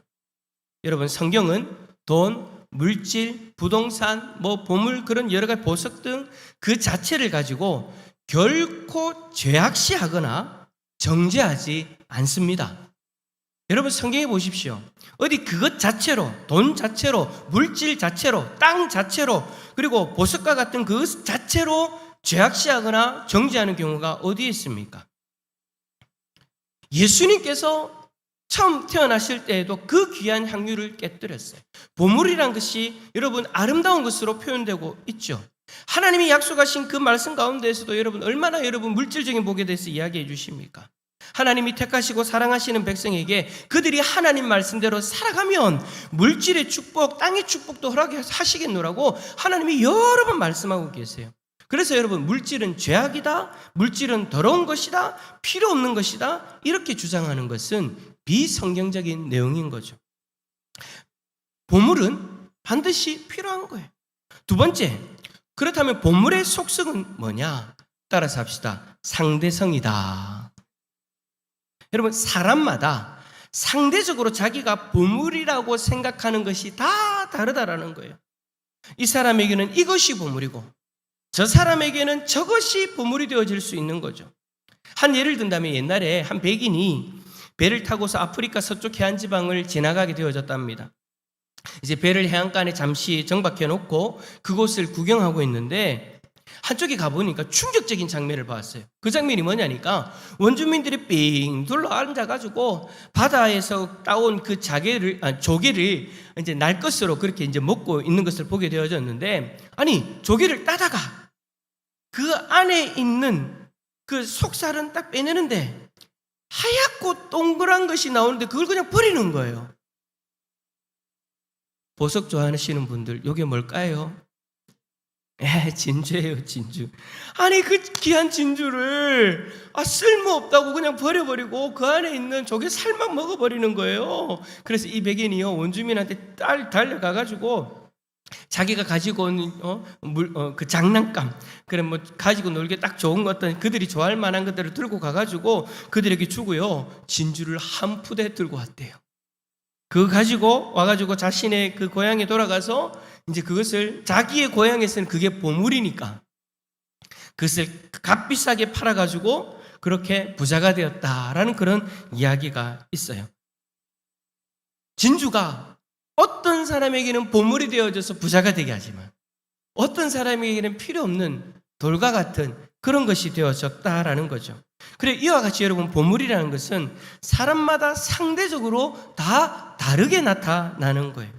여러분, 성경은 돈, 물질, 부동산, 보물, 그런 여러 가지 보석 등 그 자체를 가지고 결코 죄악시하거나 정죄하지 않습니다. 여러분, 성경에 보십시오. 어디 그것 자체로, 돈 자체로, 물질 자체로, 땅 자체로, 그리고 보석과 같은 그 자체로 죄악시하거나 정죄하는 경우가 어디에 있습니까? 예수님께서 처음 태어나실 때에도 그 귀한 향유를 깨뜨렸어요. 보물이란 것이 여러분 아름다운 것으로 표현되고 있죠. 하나님이 약속하신 그 말씀 가운데에서도 여러분 얼마나 여러분 물질적인 복에 대해서 이야기해 주십니까? 하나님이 택하시고 사랑하시는 백성에게 그들이 하나님 말씀대로 살아가면 물질의 축복, 땅의 축복도 허락하시겠노라고 하나님이 여러 번 말씀하고 계세요. 그래서 여러분, 물질은 죄악이다, 물질은 더러운 것이다, 필요 없는 것이다, 이렇게 주장하는 것은 비성경적인 내용인 거죠. 보물은 반드시 필요한 거예요. 두 번째, 그렇다면 보물의 속성은 뭐냐? 따라서 합시다. 상대성이다. 여러분, 사람마다 상대적으로 자기가 보물이라고 생각하는 것이 다 다르다라는 거예요. 이 사람에게는 이것이 보물이고 저 사람에게는 저것이 보물이 되어질 수 있는 거죠. 한 예를 든다면 옛날에 한 백인이 배를 타고서 아프리카 서쪽 해안지방을 지나가게 되어졌답니다. 이제 배를 해안가에 잠시 정박해 놓고 그곳을 구경하고 있는데 한쪽에 가보니까 충격적인 장면을 봤어요. 그 장면이 뭐냐니까 원주민들이 삥 둘러 앉아가지고 바다에서 따온 그 조개를 이제 날 것으로 그렇게 이제 먹고 있는 것을 보게 되어졌는데, 아니 조개를 따다가 그 안에 있는 그 속살은 딱 빼내는데 하얗고 동그란 것이 나오는데 그걸 그냥 버리는 거예요. 보석 좋아하시는 분들, 이게 뭘까요? 진주예요, 진주. 아니 그 귀한 진주를 쓸모없다고 그냥 버려버리고 그 안에 있는 조개 살만 먹어버리는 거예요. 그래서 이 백인이요, 원주민한테 달려가가지고 자기가 가지고 온 그 장난감, 그래 가지고 놀기 딱 좋은 것, 어떤 그들이 좋아할 만한 것들을 들고 가가지고 그들에게 주고요, 진주를 한 푸대 들고 왔대요. 그거 가지고 와가지고 자신의 그 고향에 돌아가서 이제 그것을 자기의 고향에서는 그게 보물이니까 그것을 값비싸게 팔아가지고 그렇게 부자가 되었다라는 그런 이야기가 있어요. 진주가 어떤 사람에게는 보물이 되어져서 부자가 되게 하지만 어떤 사람에게는 필요 없는 돌과 같은 그런 것이 되어졌다라는 거죠. 그래, 이와 같이 여러분, 보물이라는 것은 사람마다 상대적으로 다 다르게 나타나는 거예요.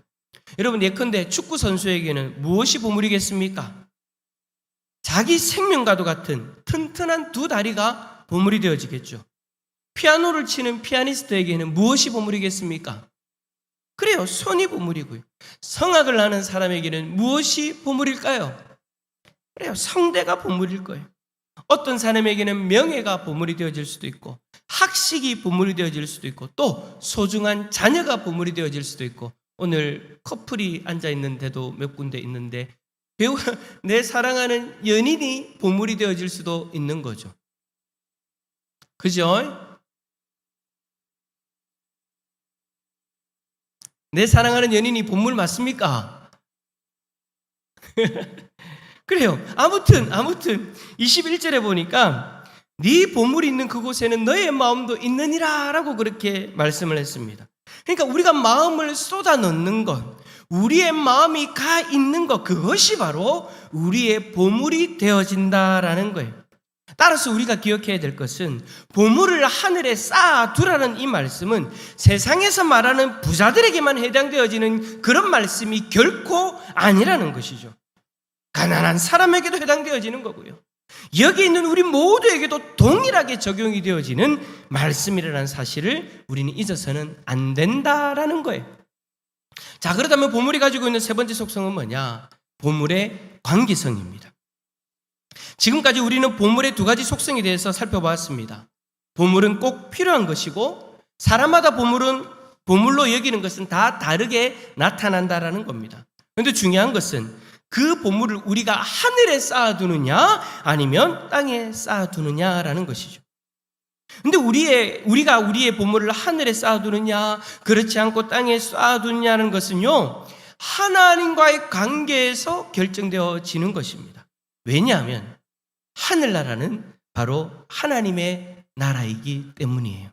여러분, 예컨대 축구 선수에게는 무엇이 보물이겠습니까? 자기 생명과도 같은 튼튼한 두 다리가 보물이 되어지겠죠. 피아노를 치는 피아니스트에게는 무엇이 보물이겠습니까? 그래요, 손이 보물이고요. 성악을 하는 사람에게는 무엇이 보물일까요? 그래요, 성대가 보물일 거예요. 어떤 사람에게는 명예가 보물이 되어질 수도 있고, 학식이 보물이 되어질 수도 있고, 또 소중한 자녀가 보물이 되어질 수도 있고, 오늘 커플이 앉아있는데도 몇 군데 있는데 내 사랑하는 연인이 보물이 되어질 수도 있는 거죠. 그죠? 내 사랑하는 연인이 보물 맞습니까? 그래요. 아무튼 21절에 보니까 네 보물이 있는 그곳에는 너의 마음도 있느니라 라고 그렇게 말씀을 했습니다. 그러니까 우리가 마음을 쏟아 넣는 것, 우리의 마음이 가 있는 것, 그것이 바로 우리의 보물이 되어진다라는 거예요. 따라서 우리가 기억해야 될 것은 보물을 하늘에 쌓아두라는 이 말씀은 세상에서 말하는 부자들에게만 해당되어지는 그런 말씀이 결코 아니라는 것이죠. 가난한 사람에게도 해당되어지는 거고요. 여기 있는 우리 모두에게도 동일하게 적용이 되어지는 말씀이라는 사실을 우리는 잊어서는 안 된다라는 거예요. 자, 그렇다면 보물이 가지고 있는 세 번째 속성은 뭐냐? 보물의 관계성입니다. 지금까지 우리는 보물의 두 가지 속성에 대해서 살펴보았습니다. 보물은 꼭 필요한 것이고 사람마다 보물로 여기는 것은 다 다르게 나타난다라는 겁니다. 그런데 중요한 것은 그 보물을 우리가 하늘에 쌓아두느냐 아니면 땅에 쌓아두느냐라는 것이죠. 근데 우리가 우리의 보물을 하늘에 쌓아두느냐 그렇지 않고 땅에 쌓아두느냐는 것은요, 하나님과의 관계에서 결정되어지는 것입니다. 왜냐하면 하늘나라는 바로 하나님의 나라이기 때문이에요.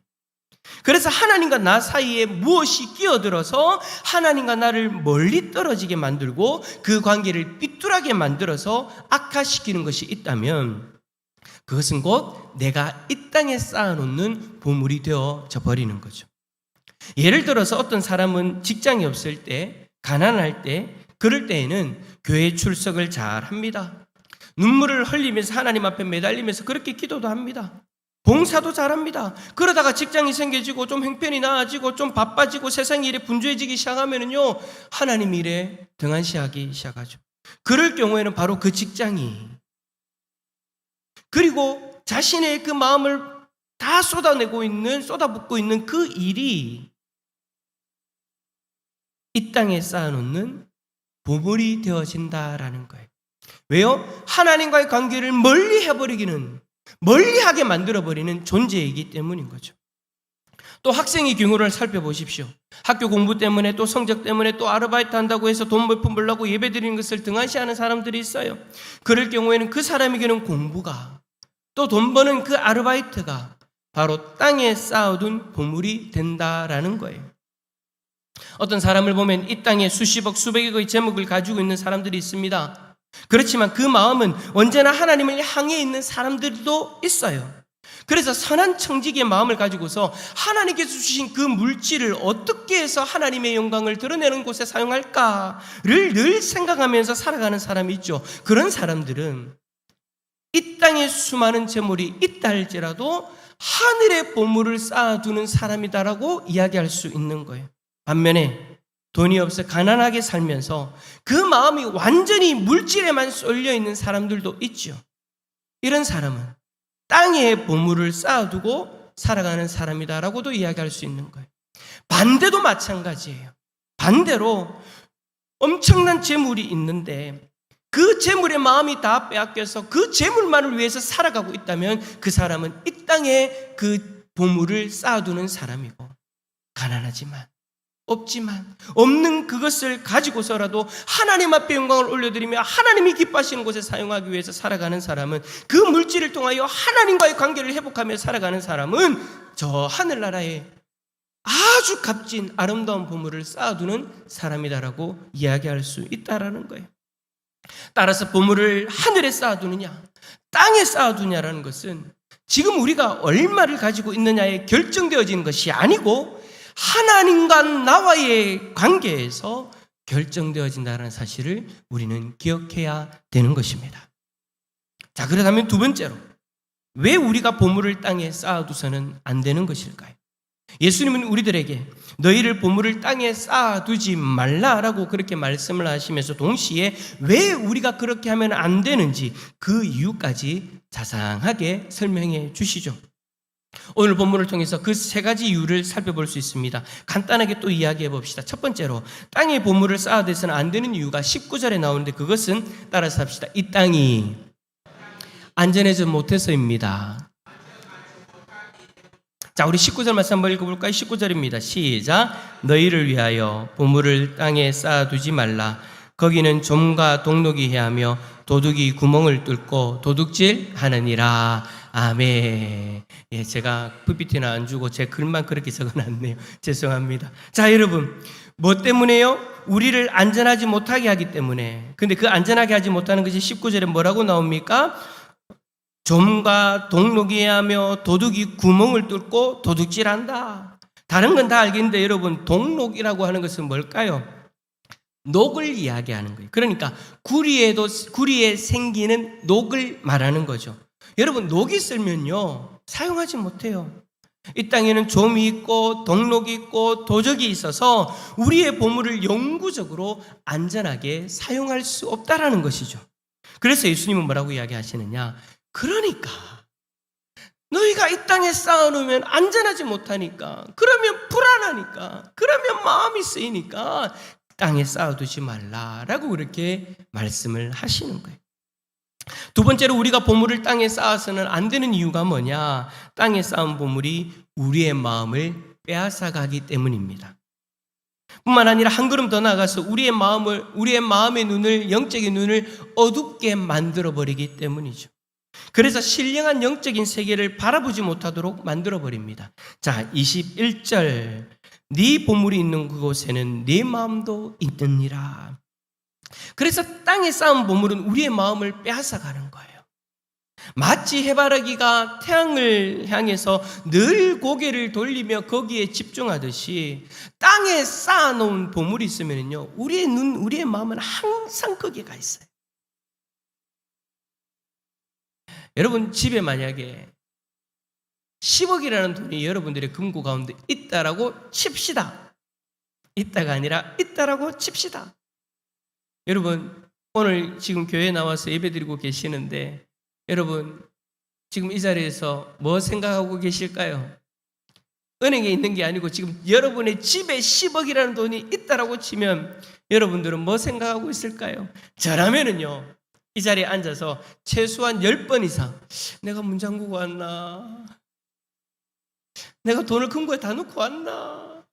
그래서 하나님과 나 사이에 무엇이 끼어들어서 하나님과 나를 멀리 떨어지게 만들고 그 관계를 삐뚤하게 만들어서 악화시키는 것이 있다면 그것은 곧 내가 이 땅에 쌓아놓는 보물이 되어져 버리는 거죠. 예를 들어서 어떤 사람은 직장이 없을 때, 가난할 때, 그럴 때에는 교회 출석을 잘 합니다. 눈물을 흘리면서 하나님 앞에 매달리면서 그렇게 기도도 합니다. 봉사도 잘합니다. 그러다가 직장이 생겨지고 좀 형편이 나아지고 좀 바빠지고 세상 일에 분주해지기 시작하면은요, 하나님 일에 등한시하기 시작하죠. 그럴 경우에는 바로 그 직장이, 그리고 자신의 그 마음을 다 쏟아붓고 있는 그 일이 이 땅에 쌓아놓는 보물이 되어진다라는 거예요. 왜요? 하나님과의 관계를 멀리하게 만들어버리는 존재이기 때문인 거죠. 또 학생의 경우를 살펴보십시오. 학교 공부 때문에 또 성적 때문에 또 아르바이트 한다고 해서 돈 몇 푼 벌려고 예배드리는 것을 등한시하는 사람들이 있어요. 그럴 경우에는 그 사람에게는 공부가, 또 돈 버는 그 아르바이트가 바로 땅에 쌓아둔 보물이 된다라는 거예요. 어떤 사람을 보면 이 땅에 수십억 수백억의 재물을 가지고 있는 사람들이 있습니다. 그렇지만 그 마음은 언제나 하나님을 향해 있는 사람들도 있어요. 그래서 선한 청지기의 마음을 가지고서 하나님께서 주신 그 물질을 어떻게 해서 하나님의 영광을 드러내는 곳에 사용할까를 늘 생각하면서 살아가는 사람이 있죠. 그런 사람들은 이 땅에 수많은 재물이 있다 할지라도 하늘의 보물을 쌓아두는 사람이다라고 이야기할 수 있는 거예요. 반면에 돈이 없어 가난하게 살면서 그 마음이 완전히 물질에만 쏠려 있는 사람들도 있죠. 이런 사람은 땅에 보물을 쌓아두고 살아가는 사람이다라고도 이야기할 수 있는 거예요. 반대도 마찬가지예요. 반대로 엄청난 재물이 있는데 그 재물의 마음이 다 빼앗겨서 그 재물만을 위해서 살아가고 있다면 그 사람은 이 땅에 그 보물을 쌓아두는 사람이고, 가난하지만 없지만 없는 그것을 가지고서라도 하나님 앞에 영광을 올려드리며 하나님이 기뻐하시는 곳에 사용하기 위해서 살아가는 사람은, 그 물질을 통하여 하나님과의 관계를 회복하며 살아가는 사람은 저 하늘나라에 아주 값진 아름다운 보물을 쌓아두는 사람이다라고 이야기할 수 있다라는 거예요. 따라서 보물을 하늘에 쌓아두느냐, 땅에 쌓아두냐라는 것은 지금 우리가 얼마를 가지고 있느냐에 결정되어지는 것이 아니고 하나님과 나와의 관계에서 결정되어진다는 사실을 우리는 기억해야 되는 것입니다. 자, 그렇다면 두 번째로 왜 우리가 보물을 땅에 쌓아두서는 안 되는 것일까요? 예수님은 우리들에게 너희를 보물을 땅에 쌓아두지 말라라고 그렇게 말씀을 하시면서 동시에 왜 우리가 그렇게 하면 안 되는지 그 이유까지 자상하게 설명해 주시죠. 오늘 본문을 통해서 그 세 가지 이유를 살펴볼 수 있습니다. 간단하게 또 이야기해 봅시다. 첫 번째로 땅에 보물을 쌓아둬서는 안 되는 이유가 19절에 나오는데 그것은 따라서 합시다. 이 땅이 안전하지 못해서입니다. 자, 우리 19절 말씀 한번 읽어볼까요? 19절입니다. 시작. 너희를 위하여 보물을 땅에 쌓아두지 말라. 거기는 좀과 동록이 해하며 도둑이 구멍을 뚫고 도둑질 하느니라. 아멘. 예, 제가 PPT는 안 주고 제 글만 그렇게 적어놨네요. 죄송합니다. 자, 여러분, 뭐 때문에요? 우리를 안전하지 못하게 하기 때문에. 근데 그 안전하게 하지 못하는 것이 19절에 뭐라고 나옵니까? 좀과 동록이 하며 도둑이 구멍을 뚫고 도둑질한다. 다른 건 다 알겠는데 여러분, 동록이라고 하는 것은 뭘까요? 녹을 이야기하는 거예요. 그러니까 구리에 생기는 녹을 말하는 거죠. 여러분, 녹이 쓸면요 사용하지 못해요. 이 땅에는 좀이 있고 동록이 있고 도적이 있어서 우리의 보물을 영구적으로 안전하게 사용할 수 없다라는 것이죠. 그래서 예수님은 뭐라고 이야기하시느냐? 그러니까 너희가 이 땅에 쌓아놓으면 안전하지 못하니까, 그러면 불안하니까, 그러면 마음이 쓰이니까 땅에 쌓아두지 말라라고 그렇게 말씀을 하시는 거예요. 두 번째로 우리가 보물을 땅에 쌓아서는 안 되는 이유가 뭐냐? 땅에 쌓은 보물이 우리의 마음을 빼앗아가기 때문입니다. 뿐만 아니라 한 걸음 더 나아가서 우리의 마음의 눈을, 영적인 눈을 어둡게 만들어버리기 때문이죠. 그래서 신령한 영적인 세계를 바라보지 못하도록 만들어버립니다. 자, 21절. 네 보물이 있는 그곳에는 네 마음도 있느니라. 그래서 땅에 쌓은 보물은 우리의 마음을 빼앗아가는 거예요. 마치 해바라기가 태양을 향해서 늘 고개를 돌리며 거기에 집중하듯이 땅에 쌓아놓은 보물이 있으면요 우리의 눈, 우리의 마음은 항상 거기에 가 있어요. 여러분, 집에 만약에 10억이라는 돈이 여러분들의 금고 가운데 있다라고 칩시다. 있다가 아니라 있다라고 칩시다. 여러분, 오늘 지금 교회에 나와서 예배드리고 계시는데 여러분, 지금 이 자리에서 뭐 생각하고 계실까요? 은행에 있는 게 아니고 지금 여러분의 집에 10억이라는 돈이 있다라고 치면 여러분들은 뭐 생각하고 있을까요? 저라면은요 이 자리에 앉아서 최소한 10번 이상 내가 문 잠그고 왔나? 내가 돈을 금고에 다 넣고 왔나?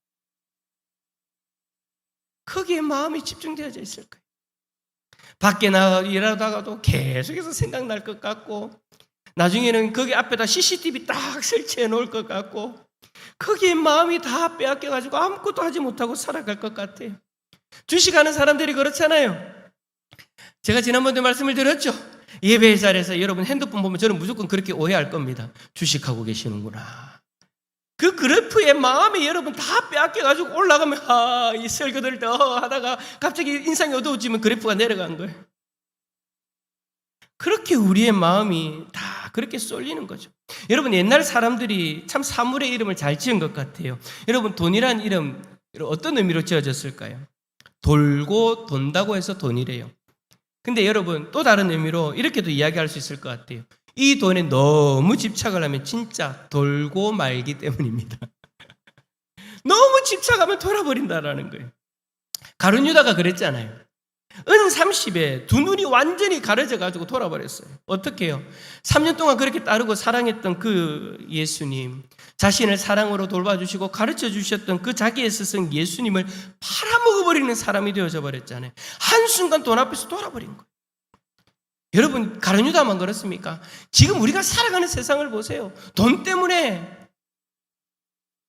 거기에 마음이 집중되어져 있을 거예요. 밖에 나가 일하다가도 계속해서 생각날 것 같고, 나중에는 거기 앞에다 CCTV 딱 설치해 놓을 것 같고, 거기에 마음이 다 빼앗겨가지고 아무것도 하지 못하고 살아갈 것 같아요. 주식하는 사람들이 그렇잖아요. 제가 지난번에 말씀을 드렸죠. 예배 자리에서 여러분 핸드폰 보면 저는 무조건 그렇게 오해할 겁니다. 주식하고 계시는구나. 그 그래프에 마음이 여러분 다 빼앗겨가지고 올라가면 이 설교들 더 하다가 갑자기 인상이 어두워지면 그래프가 내려간 거예요. 그렇게 우리의 마음이 다 그렇게 쏠리는 거죠. 여러분, 옛날 사람들이 참 사물의 이름을 잘 지은 것 같아요. 여러분, 돈이란 이름 어떤 의미로 지어졌을까요? 돌고 돈다고 해서 돈이래요. 근데 여러분, 또 다른 의미로 이렇게도 이야기할 수 있을 것 같아요. 이 돈에 너무 집착을 하면 진짜 돌고 말기 때문입니다. 너무 집착하면 돌아버린다라는 거예요. 가룟 유다가 그랬잖아요. 은 30에 두 눈이 완전히 가려져가지고 돌아버렸어요. 어떻게 해요? 3년 동안 그렇게 따르고 사랑했던 그 예수님, 자신을 사랑으로 돌봐주시고 가르쳐 주셨던 그 자기의 스승 예수님을 팔아먹어버리는 사람이 되어져 버렸잖아요. 한순간 돈 앞에서 돌아버린 거예요. 여러분, 가룟 유다만 그렇습니까? 지금 우리가 살아가는 세상을 보세요. 돈 때문에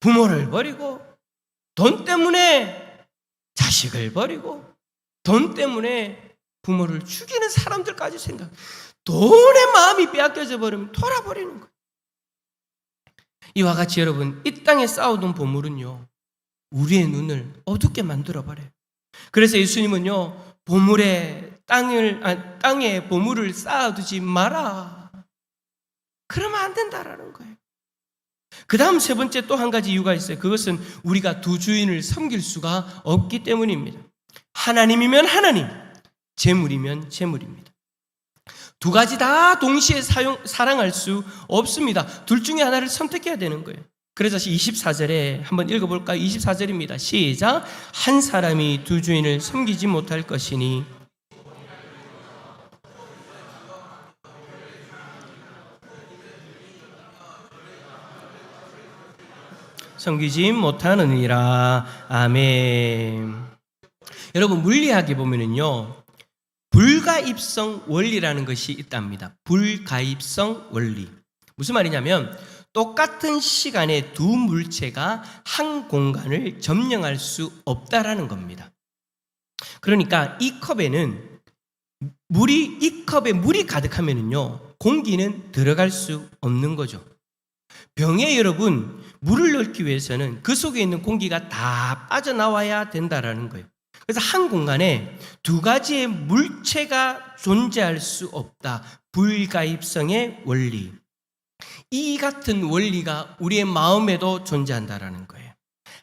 부모를 버리고 돈 때문에 자식을 버리고 돈 때문에 부모를 죽이는 사람들까지 생각. 돈의 마음이 빼앗겨져 버리면 돌아버리는 거예요. 이와 같이 여러분, 이 땅에 쌓아둔 보물은요, 우리의 눈을 어둡게 만들어버려요. 그래서 예수님은요, 땅에 보물을 쌓아두지 마라. 그러면 안 된다라는 거예요. 그 다음 세 번째 또 한 가지 이유가 있어요. 그것은 우리가 두 주인을 섬길 수가 없기 때문입니다. 하나님이면 하나님, 재물이면 재물입니다. 두 가지 다 동시에 사랑할 수 없습니다. 둘 중에 하나를 선택해야 되는 거예요. 그래서 24절에 한번 읽어볼까요? 24절입니다. 시작. 한 사람이 두 주인을 섬기지 못할 것이니 섬기지 못하느니라. 아멘. 여러분, 물리학에 보면은요, 불가입성 원리라는 것이 있답니다. 불가입성 원리. 무슨 말이냐면 똑같은 시간에 두 물체가 한 공간을 점령할 수 없다라는 겁니다. 그러니까 이 컵에 물이 가득하면은요, 공기는 들어갈 수 없는 거죠. 병에 여러분, 물을 넣기 위해서는 그 속에 있는 공기가 다 빠져나와야 된다라는 거예요. 그래서 한 공간에 두 가지의 물체가 존재할 수 없다. 불가입성의 원리. 이 같은 원리가 우리의 마음에도 존재한다라는 거예요.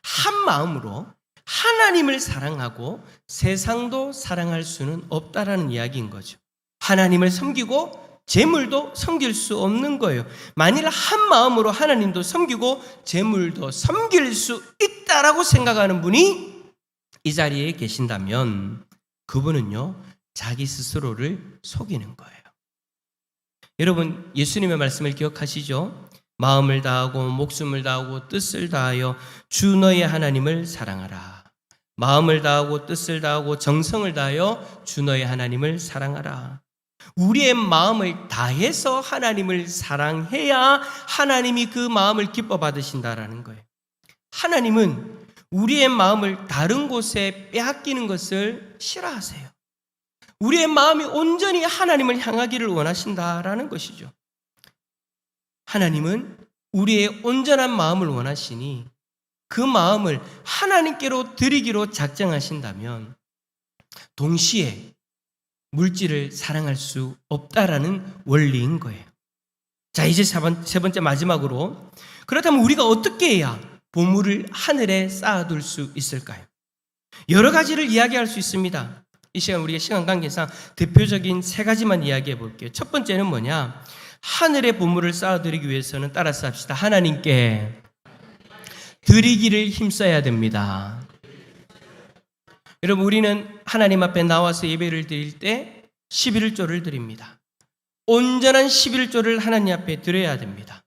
한 마음으로 하나님을 사랑하고 세상도 사랑할 수는 없다라는 이야기인 거죠. 하나님을 섬기고 재물도 섬길 수 없는 거예요. 만일 한 마음으로 하나님도 섬기고 재물도 섬길 수 있다라고 생각하는 분이 이 자리에 계신다면 그분은요, 자기 스스로를 속이는 거예요. 여러분, 예수님의 말씀을 기억하시죠? 마음을 다하고 목숨을 다하고 뜻을 다하여 주 너의 하나님을 사랑하라. 마음을 다하고 뜻을 다하고 정성을 다하여 주 너의 하나님을 사랑하라. 우리의 마음을 다해서 하나님을 사랑해야 하나님이 그 마음을 기뻐 받으신다라는 거예요. 하나님은 우리의 마음을 다른 곳에 빼앗기는 것을 싫어하세요. 우리의 마음이 온전히 하나님을 향하기를 원하신다라는 것이죠. 하나님은 우리의 온전한 마음을 원하시니 그 마음을 하나님께로 드리기로 작정하신다면 동시에 물질을 사랑할 수 없다라는 원리인 거예요. 자, 이제 세 번째 마지막으로, 그렇다면 우리가 어떻게 해야 보물을 하늘에 쌓아둘 수 있을까요? 여러 가지를 이야기할 수 있습니다. 이 시간 우리가 시간 관계상 대표적인 세 가지만 이야기해 볼게요. 첫 번째는 뭐냐? 하늘의 보물을 쌓아드리기 위해서는 따라서 합시다. 하나님께 드리기를 힘써야 됩니다. 여러분, 우리는 하나님 앞에 나와서 예배를 드릴 때 11조를 드립니다. 온전한 11조를 하나님 앞에 드려야 됩니다.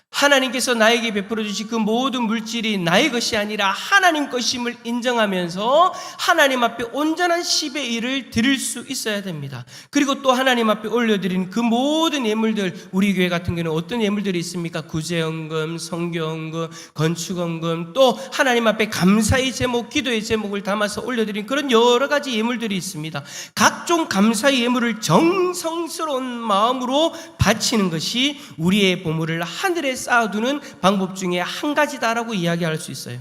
하나님께서 나에게 베풀어 주신 그 모든 물질이 나의 것이 아니라 하나님 것임을 인정하면서 하나님 앞에 온전한 10의 1을 드릴 수 있어야 됩니다. 그리고 또 하나님 앞에 올려드린 그 모든 예물들, 우리 교회 같은 경우는 어떤 예물들이 있습니까? 구제헌금, 성교헌금, 건축헌금, 또 하나님 앞에 감사의 제목, 기도의 제목을 담아서 올려드린 그런 여러 가지 예물들이 있습니다. 각종 감사의 예물을 정성스러운 마음으로 바치는 것이 우리의 보물을 하늘에 쌓아두는 방법 중에 한 가지다라고 이야기할 수 있어요.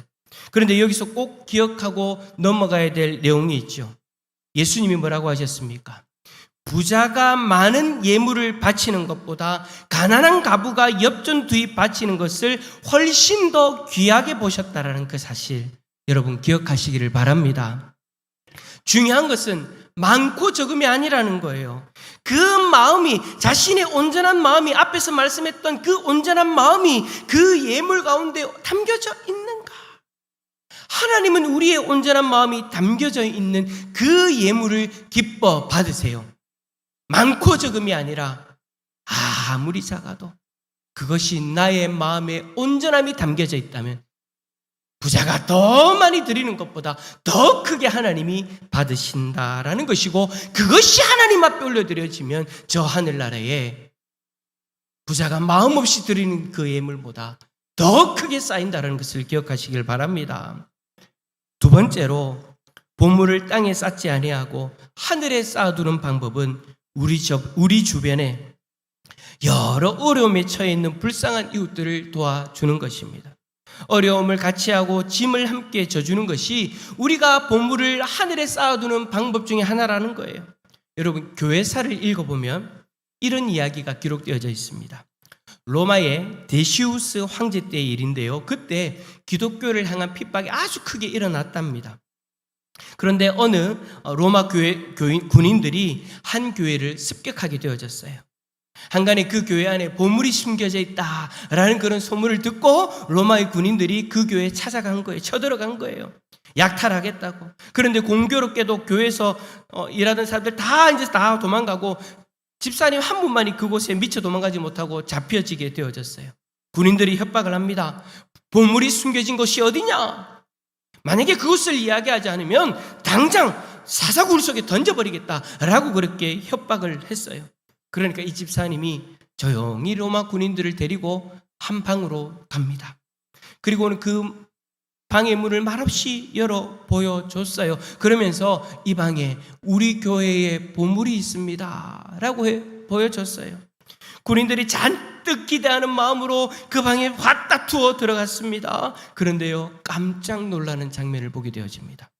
그런데 여기서 꼭 기억하고 넘어가야 될 내용이 있죠. 예수님이 뭐라고 하셨습니까? 부자가 많은 예물을 바치는 것보다 가난한 가부가 엽전 두입 바치는 것을 훨씬 더 귀하게 보셨다라는 그 사실, 여러분 기억하시기를 바랍니다. 중요한 것은 많고 적음이 아니라는 거예요. 그 마음이, 자신의 온전한 마음이, 앞에서 말씀했던 그 온전한 마음이 그 예물 가운데 담겨져 있는가? 하나님은 우리의 온전한 마음이 담겨져 있는 그 예물을 기뻐 받으세요. 많고 적음이 아니라 아무리 작아도 그것이 나의 마음에 온전함이 담겨져 있다면 부자가 더 많이 드리는 것보다 더 크게 하나님이 받으신다라는 것이고, 그것이 하나님 앞에 올려드려지면 저 하늘나라에 부자가 마음 없이 드리는 그 예물보다 더 크게 쌓인다는 것을 기억하시길 바랍니다. 두 번째로 보물을 땅에 쌓지 아니하고 하늘에 쌓아두는 방법은 우리 주변에 여러 어려움에 처해 있는 불쌍한 이웃들을 도와주는 것입니다. 어려움을 같이 하고 짐을 함께 져주는 것이 우리가 보물을 하늘에 쌓아두는 방법 중에 하나라는 거예요. 여러분, 교회사를 읽어보면 이런 이야기가 기록되어져 있습니다. 로마의 데시우스 황제 때의 일인데요. 그때 기독교를 향한 핍박이 아주 크게 일어났답니다. 그런데 어느 로마 군인들이 한 교회를 습격하게 되어졌어요. 한간에 그 교회 안에 보물이 숨겨져 있다라는 그런 소문을 듣고 로마의 군인들이 그 교회에 찾아간 거예요. 쳐들어간 거예요. 약탈하겠다고. 그런데 공교롭게도 교회에서 일하던 사람들 다 도망가고 집사님 한 분만이 그곳에 미쳐 도망가지 못하고 잡혀지게 되어졌어요. 군인들이 협박을 합니다. 보물이 숨겨진 곳이 어디냐? 만약에 그것을 이야기하지 않으면 당장 사사굴 속에 던져버리겠다라고 그렇게 협박을 했어요. 그러니까 이 집사님이 조용히 로마 군인들을 데리고 한 방으로 갑니다. 그리고는 그 방의 문을 말없이 열어 보여줬어요. 그러면서 이 방에 우리 교회에 보물이 있습니다 라고 보여줬어요. 군인들이 잔뜩 기대하는 마음으로 그 방에 확 투어 들어갔습니다. 그런데요, 깜짝 놀라는 장면을 보게 되어집니다.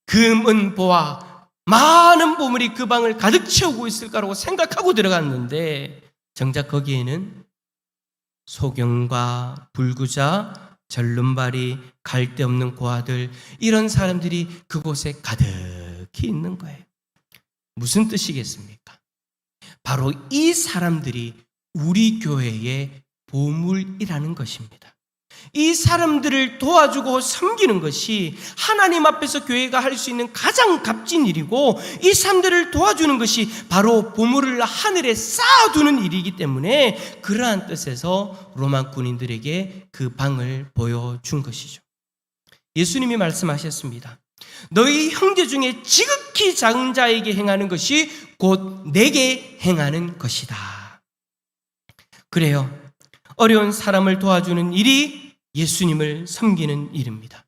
금은 보아 많은 보물이 그 방을 가득 채우고 있을 거라고 생각하고 들어갔는데 정작 거기에는 소경과 불구자, 절름발이, 갈데 없는 고아들, 이런 사람들이 그곳에 가득히 있는 거예요. 무슨 뜻이겠습니까? 바로 이 사람들이 우리 교회의 보물이라는 것입니다. 이 사람들을 도와주고 섬기는 것이 하나님 앞에서 교회가 할 수 있는 가장 값진 일이고, 이 사람들을 도와주는 것이 바로 보물을 하늘에 쌓아두는 일이기 때문에 그러한 뜻에서 로마 군인들에게 그 방을 보여준 것이죠. 예수님이 말씀하셨습니다. 너희 형제 중에 지극히 작은 자에게 행하는 것이 곧 내게 행하는 것이다. 그래요. 어려운 사람을 도와주는 일이 예수님을 섬기는 일입니다.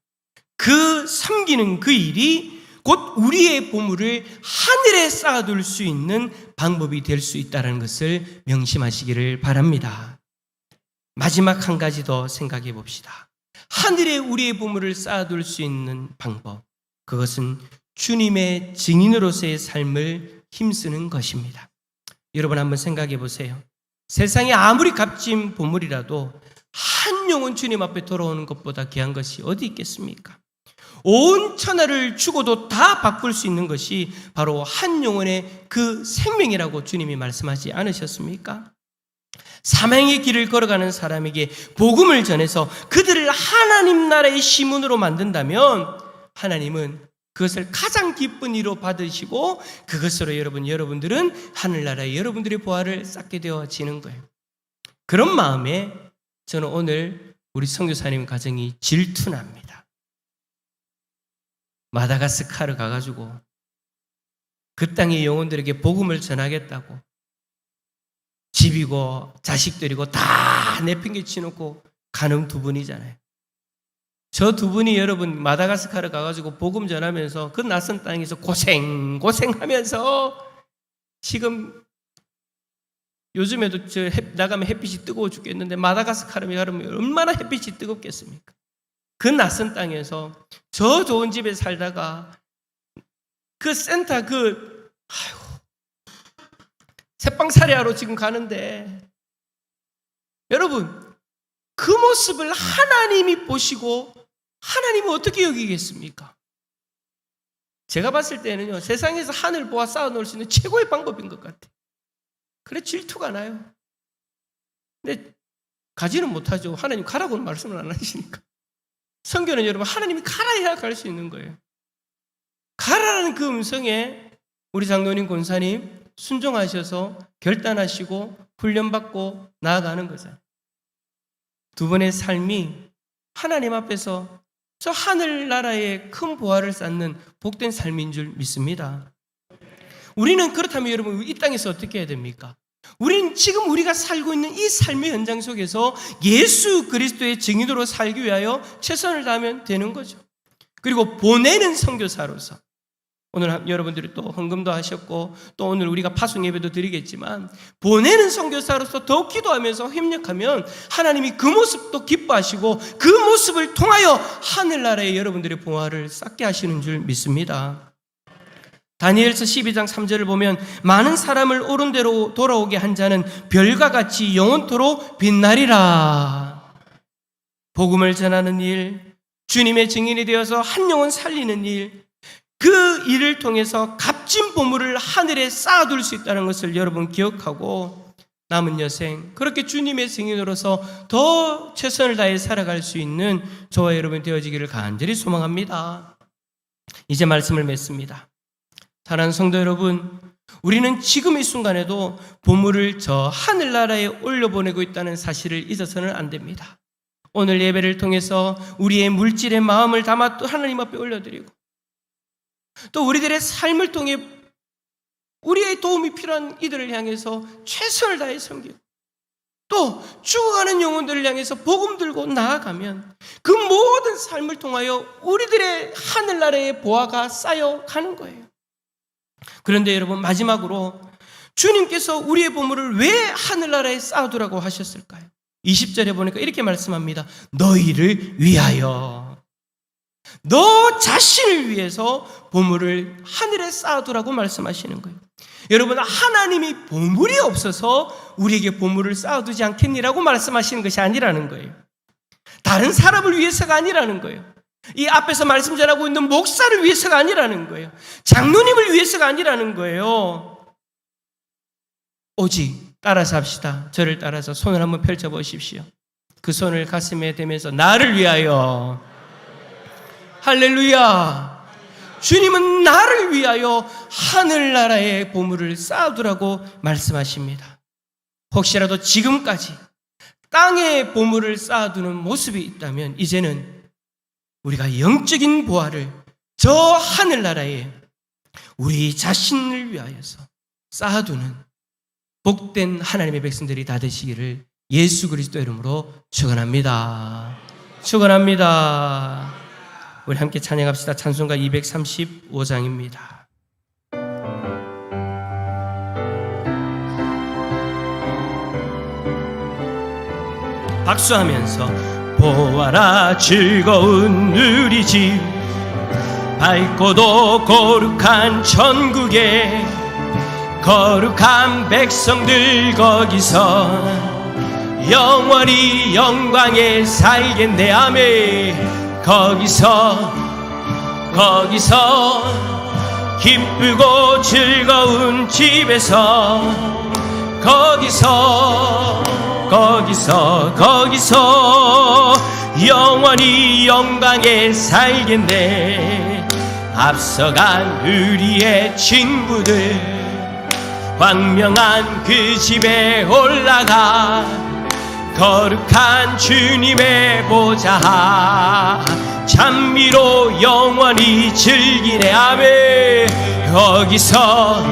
그 섬기는 그 일이 곧 우리의 보물을 하늘에 쌓아둘 수 있는 방법이 될 수 있다는 것을 명심하시기를 바랍니다. 마지막 한 가지 더 생각해 봅시다. 하늘에 우리의 보물을 쌓아둘 수 있는 방법, 그것은 주님의 증인으로서의 삶을 힘쓰는 것입니다. 여러분 한번 생각해 보세요. 세상에 아무리 값진 보물이라도 한 영혼 주님 앞에 돌아오는 것보다 귀한 것이 어디 있겠습니까? 온 천하를 주고도 다 바꿀 수 있는 것이 바로 한 영혼의 그 생명이라고 주님이 말씀하지 않으셨습니까? 사명의 길을 걸어가는 사람에게 복음을 전해서 그들을 하나님 나라의 시문으로 만든다면 하나님은 그것을 가장 기쁜 이로 받으시고 그것으로 여러분들은 하늘나라에 여러분들의 보화를 쌓게 되어지는 거예요. 그런 마음에 저는 오늘 우리 선교사님 가정이 질투납니다. 마다가스카르 가가지고 그 땅의 영혼들에게 복음을 전하겠다고 집이고 자식들이고 다 내팽개치놓고 가는 두 분이잖아요. 저 두 분이 여러분 마다가스카르 가가지고 복음 전하면서 그 낯선 땅에서 고생하면서 지금 요즘에도 나가면 햇빛이 뜨거워 죽겠는데 마다가스카르에 가면 얼마나 햇빛이 뜨겁겠습니까? 그 낯선 땅에서 저 좋은 집에 살다가 그 센터 새빵살이하러 지금 가는데 여러분 그 모습을 하나님이 보시고 하나님은 어떻게 여기겠습니까? 제가 봤을 때는요, 세상에서 하늘 보아 쌓아놓을 수 있는 최고의 방법인 것 같아요. 그래 질투가 나요. 근데 가지는 못하죠. 하나님 가라고는 말씀을 안 하시니까. 성경은 여러분 하나님이 가라 해야 갈 수 있는 거예요. 가라는 그 음성에 우리 장로님 권사님 순종하셔서 결단하시고 훈련받고 나아가는 거잖아요. 두 분의 삶이 하나님 앞에서 저 하늘나라의 큰 보화를 쌓는 복된 삶인 줄 믿습니다. 우리는 그렇다면 여러분 이 땅에서 어떻게 해야 됩니까? 우리는 지금 우리가 살고 있는 이 삶의 현장 속에서 예수 그리스도의 증인으로 살기 위하여 최선을 다하면 되는 거죠. 그리고 보내는 선교사로서 오늘 여러분들이 또 헌금도 하셨고 또 오늘 우리가 파송 예배도 드리겠지만 보내는 선교사로서 더욱 기도하면서 협력하면 하나님이 그 모습도 기뻐하시고 그 모습을 통하여 하늘나라에 여러분들의 봉화를 쌓게 하시는 줄 믿습니다. 다니엘서 12장 3절을 보면 많은 사람을 옳은 대로 돌아오게 한 자는 별과 같이 영원토록 빛나리라. 복음을 전하는 일, 주님의 증인이 되어서 한 영혼 살리는 일, 그 일을 통해서 값진 보물을 하늘에 쌓아둘 수 있다는 것을 여러분 기억하고 남은 여생 그렇게 주님의 증인으로서 더 최선을 다해 살아갈 수 있는 저와 여러분 되어지기를 간절히 소망합니다. 이제 말씀을 맺습니다. 사랑하는 성도 여러분, 우리는 지금 이 순간에도 보물을 저 하늘나라에 올려보내고 있다는 사실을 잊어서는 안 됩니다. 오늘 예배를 통해서 우리의 물질의 마음을 담아 또 하나님 앞에 올려드리고 또 우리들의 삶을 통해 우리의 도움이 필요한 이들을 향해서 최선을 다해 섬기고 또 죽어가는 영혼들을 향해서 복음 들고 나아가면 그 모든 삶을 통하여 우리들의 하늘나라의 보화가 쌓여가는 거예요. 그런데 여러분, 마지막으로 주님께서 우리의 보물을 왜 하늘나라에 쌓아두라고 하셨을까요? 20절에 보니까 이렇게 말씀합니다. 너희를 위하여, 너 자신을 위해서 보물을 하늘에 쌓아두라고 말씀하시는 거예요. 여러분, 하나님이 보물이 없어서 우리에게 보물을 쌓아두지 않겠니라고 말씀하시는 것이 아니라는 거예요. 다른 사람을 위해서가 아니라는 거예요. 이 앞에서 말씀 전하고 있는 목사를 위해서가 아니라는 거예요. 장로님을 위해서가 아니라는 거예요. 오직 따라서 합시다. 저를 따라서 손을 한번 펼쳐보십시오. 그 손을 가슴에 대면서 나를 위하여, 할렐루야, 주님은 나를 위하여 하늘나라의 보물을 쌓아두라고 말씀하십니다. 혹시라도 지금까지 땅에 보물을 쌓아두는 모습이 있다면 이제는 우리가 영적인 보화를 저 하늘나라에 우리 자신을 위하여서 쌓아두는 복된 하나님의 백성들이 다 되시기를 예수 그리스도 이름으로 축원합니다. 축원합니다. 우리 함께 찬양합시다. 찬송가 235장입니다. 박수하면서 보아라 즐거운 우리 집 밝고도 거룩한 천국에 거룩한 백성들 거기서 영원히 영광에 살겠네. 아멘. 거기서 기쁘고 즐거운 집에서 거기서 영원히 영광에 살겠네. 앞서간 우리의 친구들 광명한 그 집에 올라가 거룩한 주님의 보좌 찬미로 영원히 즐기네. 아멘. 거기서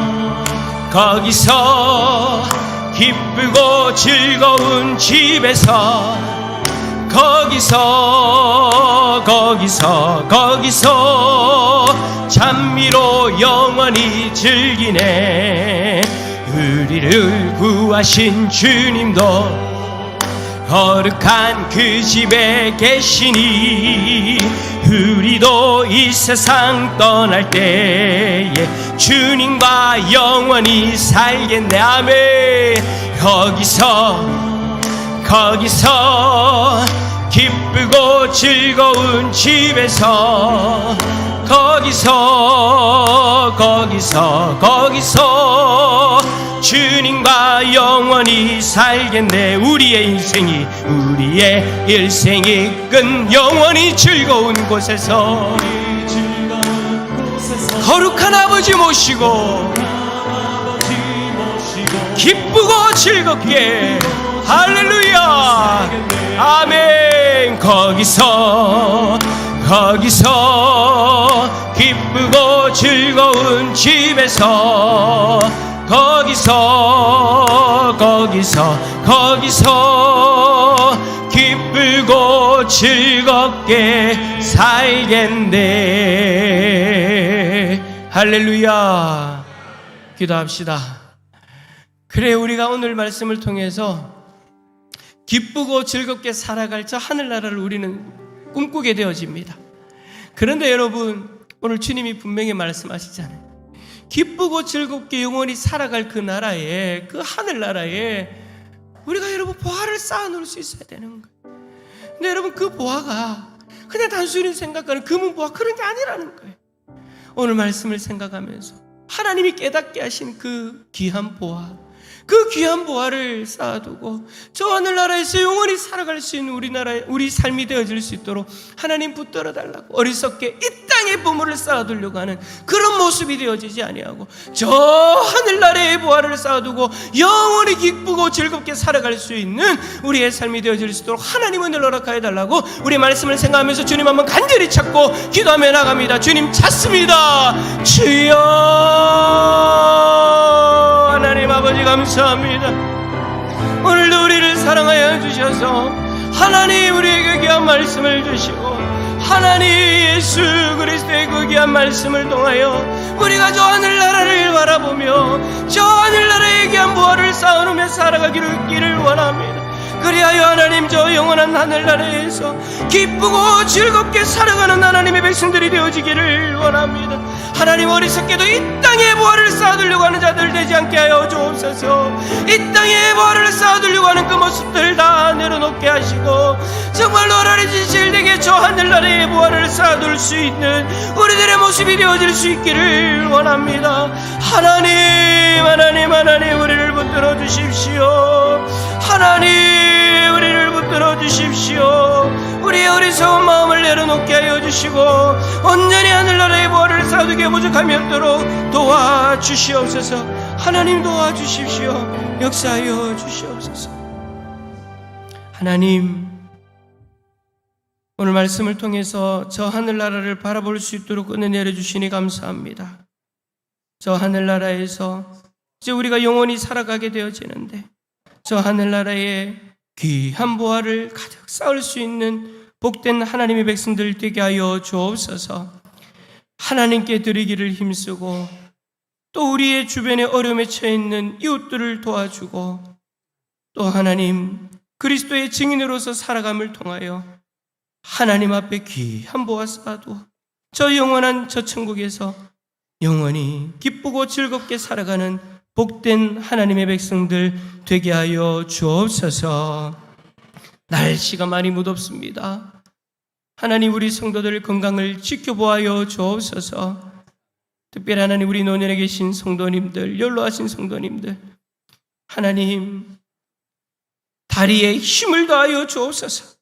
기쁘고 즐거운 집에서 거기서 찬미로 영원히 즐기네. 우리를 구하신 주님도 거룩한 그 집에 계시니 우리도 이 세상 떠날 때에 주님과 영원히 살겠네. 아멘. 거기서 기쁘고 즐거운 집에서 거기서 주님과 영원히 살겠네. 우리의 일생이 끝 영원히 즐거운 곳에서 거룩한 아버지 모시고 기쁘고 즐겁게 할렐루야 아멘. 거기서 기쁘고 즐거운 집에서 거기서 기쁘고 울고 즐겁게 살겠네. 할렐루야. 기도합시다. 그래, 우리가 오늘 말씀을 통해서 기쁘고 즐겁게 살아갈 저 하늘나라를 우리는 꿈꾸게 되어집니다. 그런데 여러분, 오늘 주님이 분명히 말씀하시잖아요. 기쁘고 즐겁게 영원히 살아갈 그 나라에, 그 하늘나라에 우리가 여러분 보화를 쌓아놓을 수 있어야 되는 거예요. 근데 여러분, 그 보화가 그냥 단순히 생각하는 금은 보화, 그런 게 아니라는 거예요. 오늘 말씀을 생각하면서 하나님이 깨닫게 하신 그 귀한 보화, 그 귀한 보화를 쌓아두고 저 하늘나라에서 영원히 살아갈 수 있는 우리 삶이 되어질 수 있도록 하나님 붙들어 달라고, 어리석게 이 땅의 보물을 쌓아두려고 하는 그런 모습이 되어지지 아니하고 저 하늘나라의 보화를 쌓아두고 영원히 기쁘고 즐겁게 살아갈 수 있는 우리의 삶이 되어질 수 있도록 하나님 은혜를 허락하여 달라고 우리 말씀을 생각하면서 주님 한번 간절히 찾고 기도하며 나갑니다. 주님 찾습니다. 주여, 하나님 아버지 감사합니다. 오늘도 우리를 사랑하여 주셔서 하나님 우리에게 귀한 말씀을 주시고 하나님 예수 그리스도의 그 귀한 말씀을 통하여 우리가 저 하늘나라를 바라보며 저 하늘나라의 귀한 보화를 쌓아놓으며 살아가기를 원합니다. 그리하여 하나님 저 영원한 하늘나라에서 기쁘고 즐겁게 살아가는 하나님의 백성들이 되어지기를 원합니다. 하나님, 어리석게도 이 땅에 보화를 쌓아두려고 하는 자들 되지 않게 하여 주옵소서. 이 땅에 보화를 쌓아두려고 하는 그 모습들 다 내려놓게 하시고 정말로 하나님 진실되게 저 하늘나라의 보화를 쌓아둘 수 있는 우리들의 모습이 되어질 수 있기를 원합니다. 하나님, 하나님, 하나님, 우리를 붙들어 주십시오. 하나님, 우리를 붙들어 주십시오. 우리의 어리석은 마음을 내려놓게 하여 주시고 온전히 하늘나라의 보화를 쌓아두기에 부족함이 없도록 도와주시옵소서. 하나님 도와주십시오. 역사하여 주시옵소서. 하나님, 오늘 말씀을 통해서 저 하늘나라를 바라볼 수 있도록 은혜 내려주시니 감사합니다. 저 하늘나라에서 이제 우리가 영원히 살아가게 되어지는데 저 하늘나라에 귀한 보화를 가득 쌓을 수 있는 복된 하나님의 백성들 되게 하여 주옵소서. 하나님께 드리기를 힘쓰고 또 우리의 주변에 어려움에 처해 있는 이웃들을 도와주고 또 하나님 그리스도의 증인으로서 살아감을 통하여 하나님 앞에 귀한 보화 쌓아두어 저 영원한 저 천국에서 영원히 기쁘고 즐겁게 살아가는 복된 하나님의 백성들 되게 하여 주옵소서. 날씨가 많이 무덥습니다. 하나님, 우리 성도들 건강을 지켜보아여 주옵소서. 특별히 하나님, 우리 노년에 계신 성도님들, 연로하신 성도님들, 하나님 다리에 힘을 더하여 주옵소서.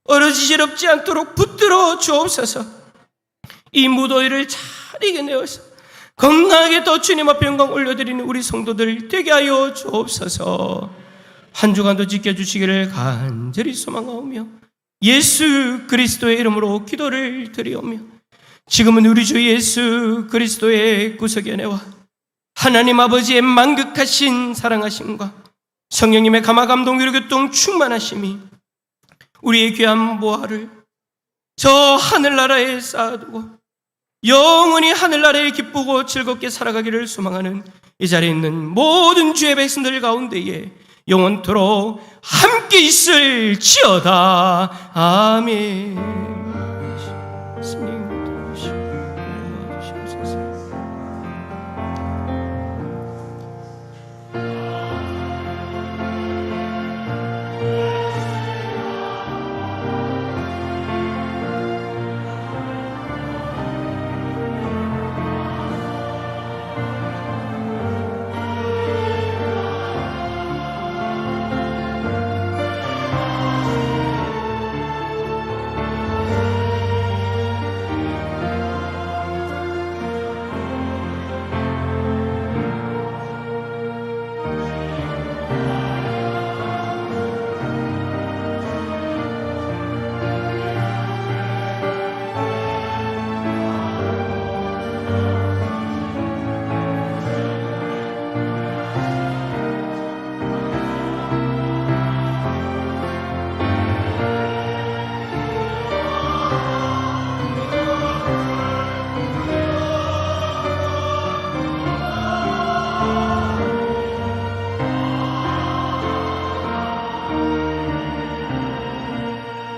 얼어지지럽지 않도록 붙들어 주옵소서. 이 무더위를 잘 이겨내어서 건강하게 또 주님 앞에 영광 올려드리는 우리 성도들 되게 하여 주옵소서. 한 주간도 지켜주시기를 간절히 소망하오며 예수 그리스도의 이름으로 기도를 드리오며 지금은 우리 주 예수 그리스도의 구속의 은혜와 하나님 아버지의 만극하신 사랑하심과 성령님의 감화 감동 위로 교통 충만하심이 우리의 귀한 보화를 저 하늘나라에 쌓아두고 영원히 하늘나라에 기쁘고 즐겁게 살아가기를 소망하는 이 자리에 있는 모든 주의 백성들 가운데에 영원토록 함께 있을지어다. 아멘.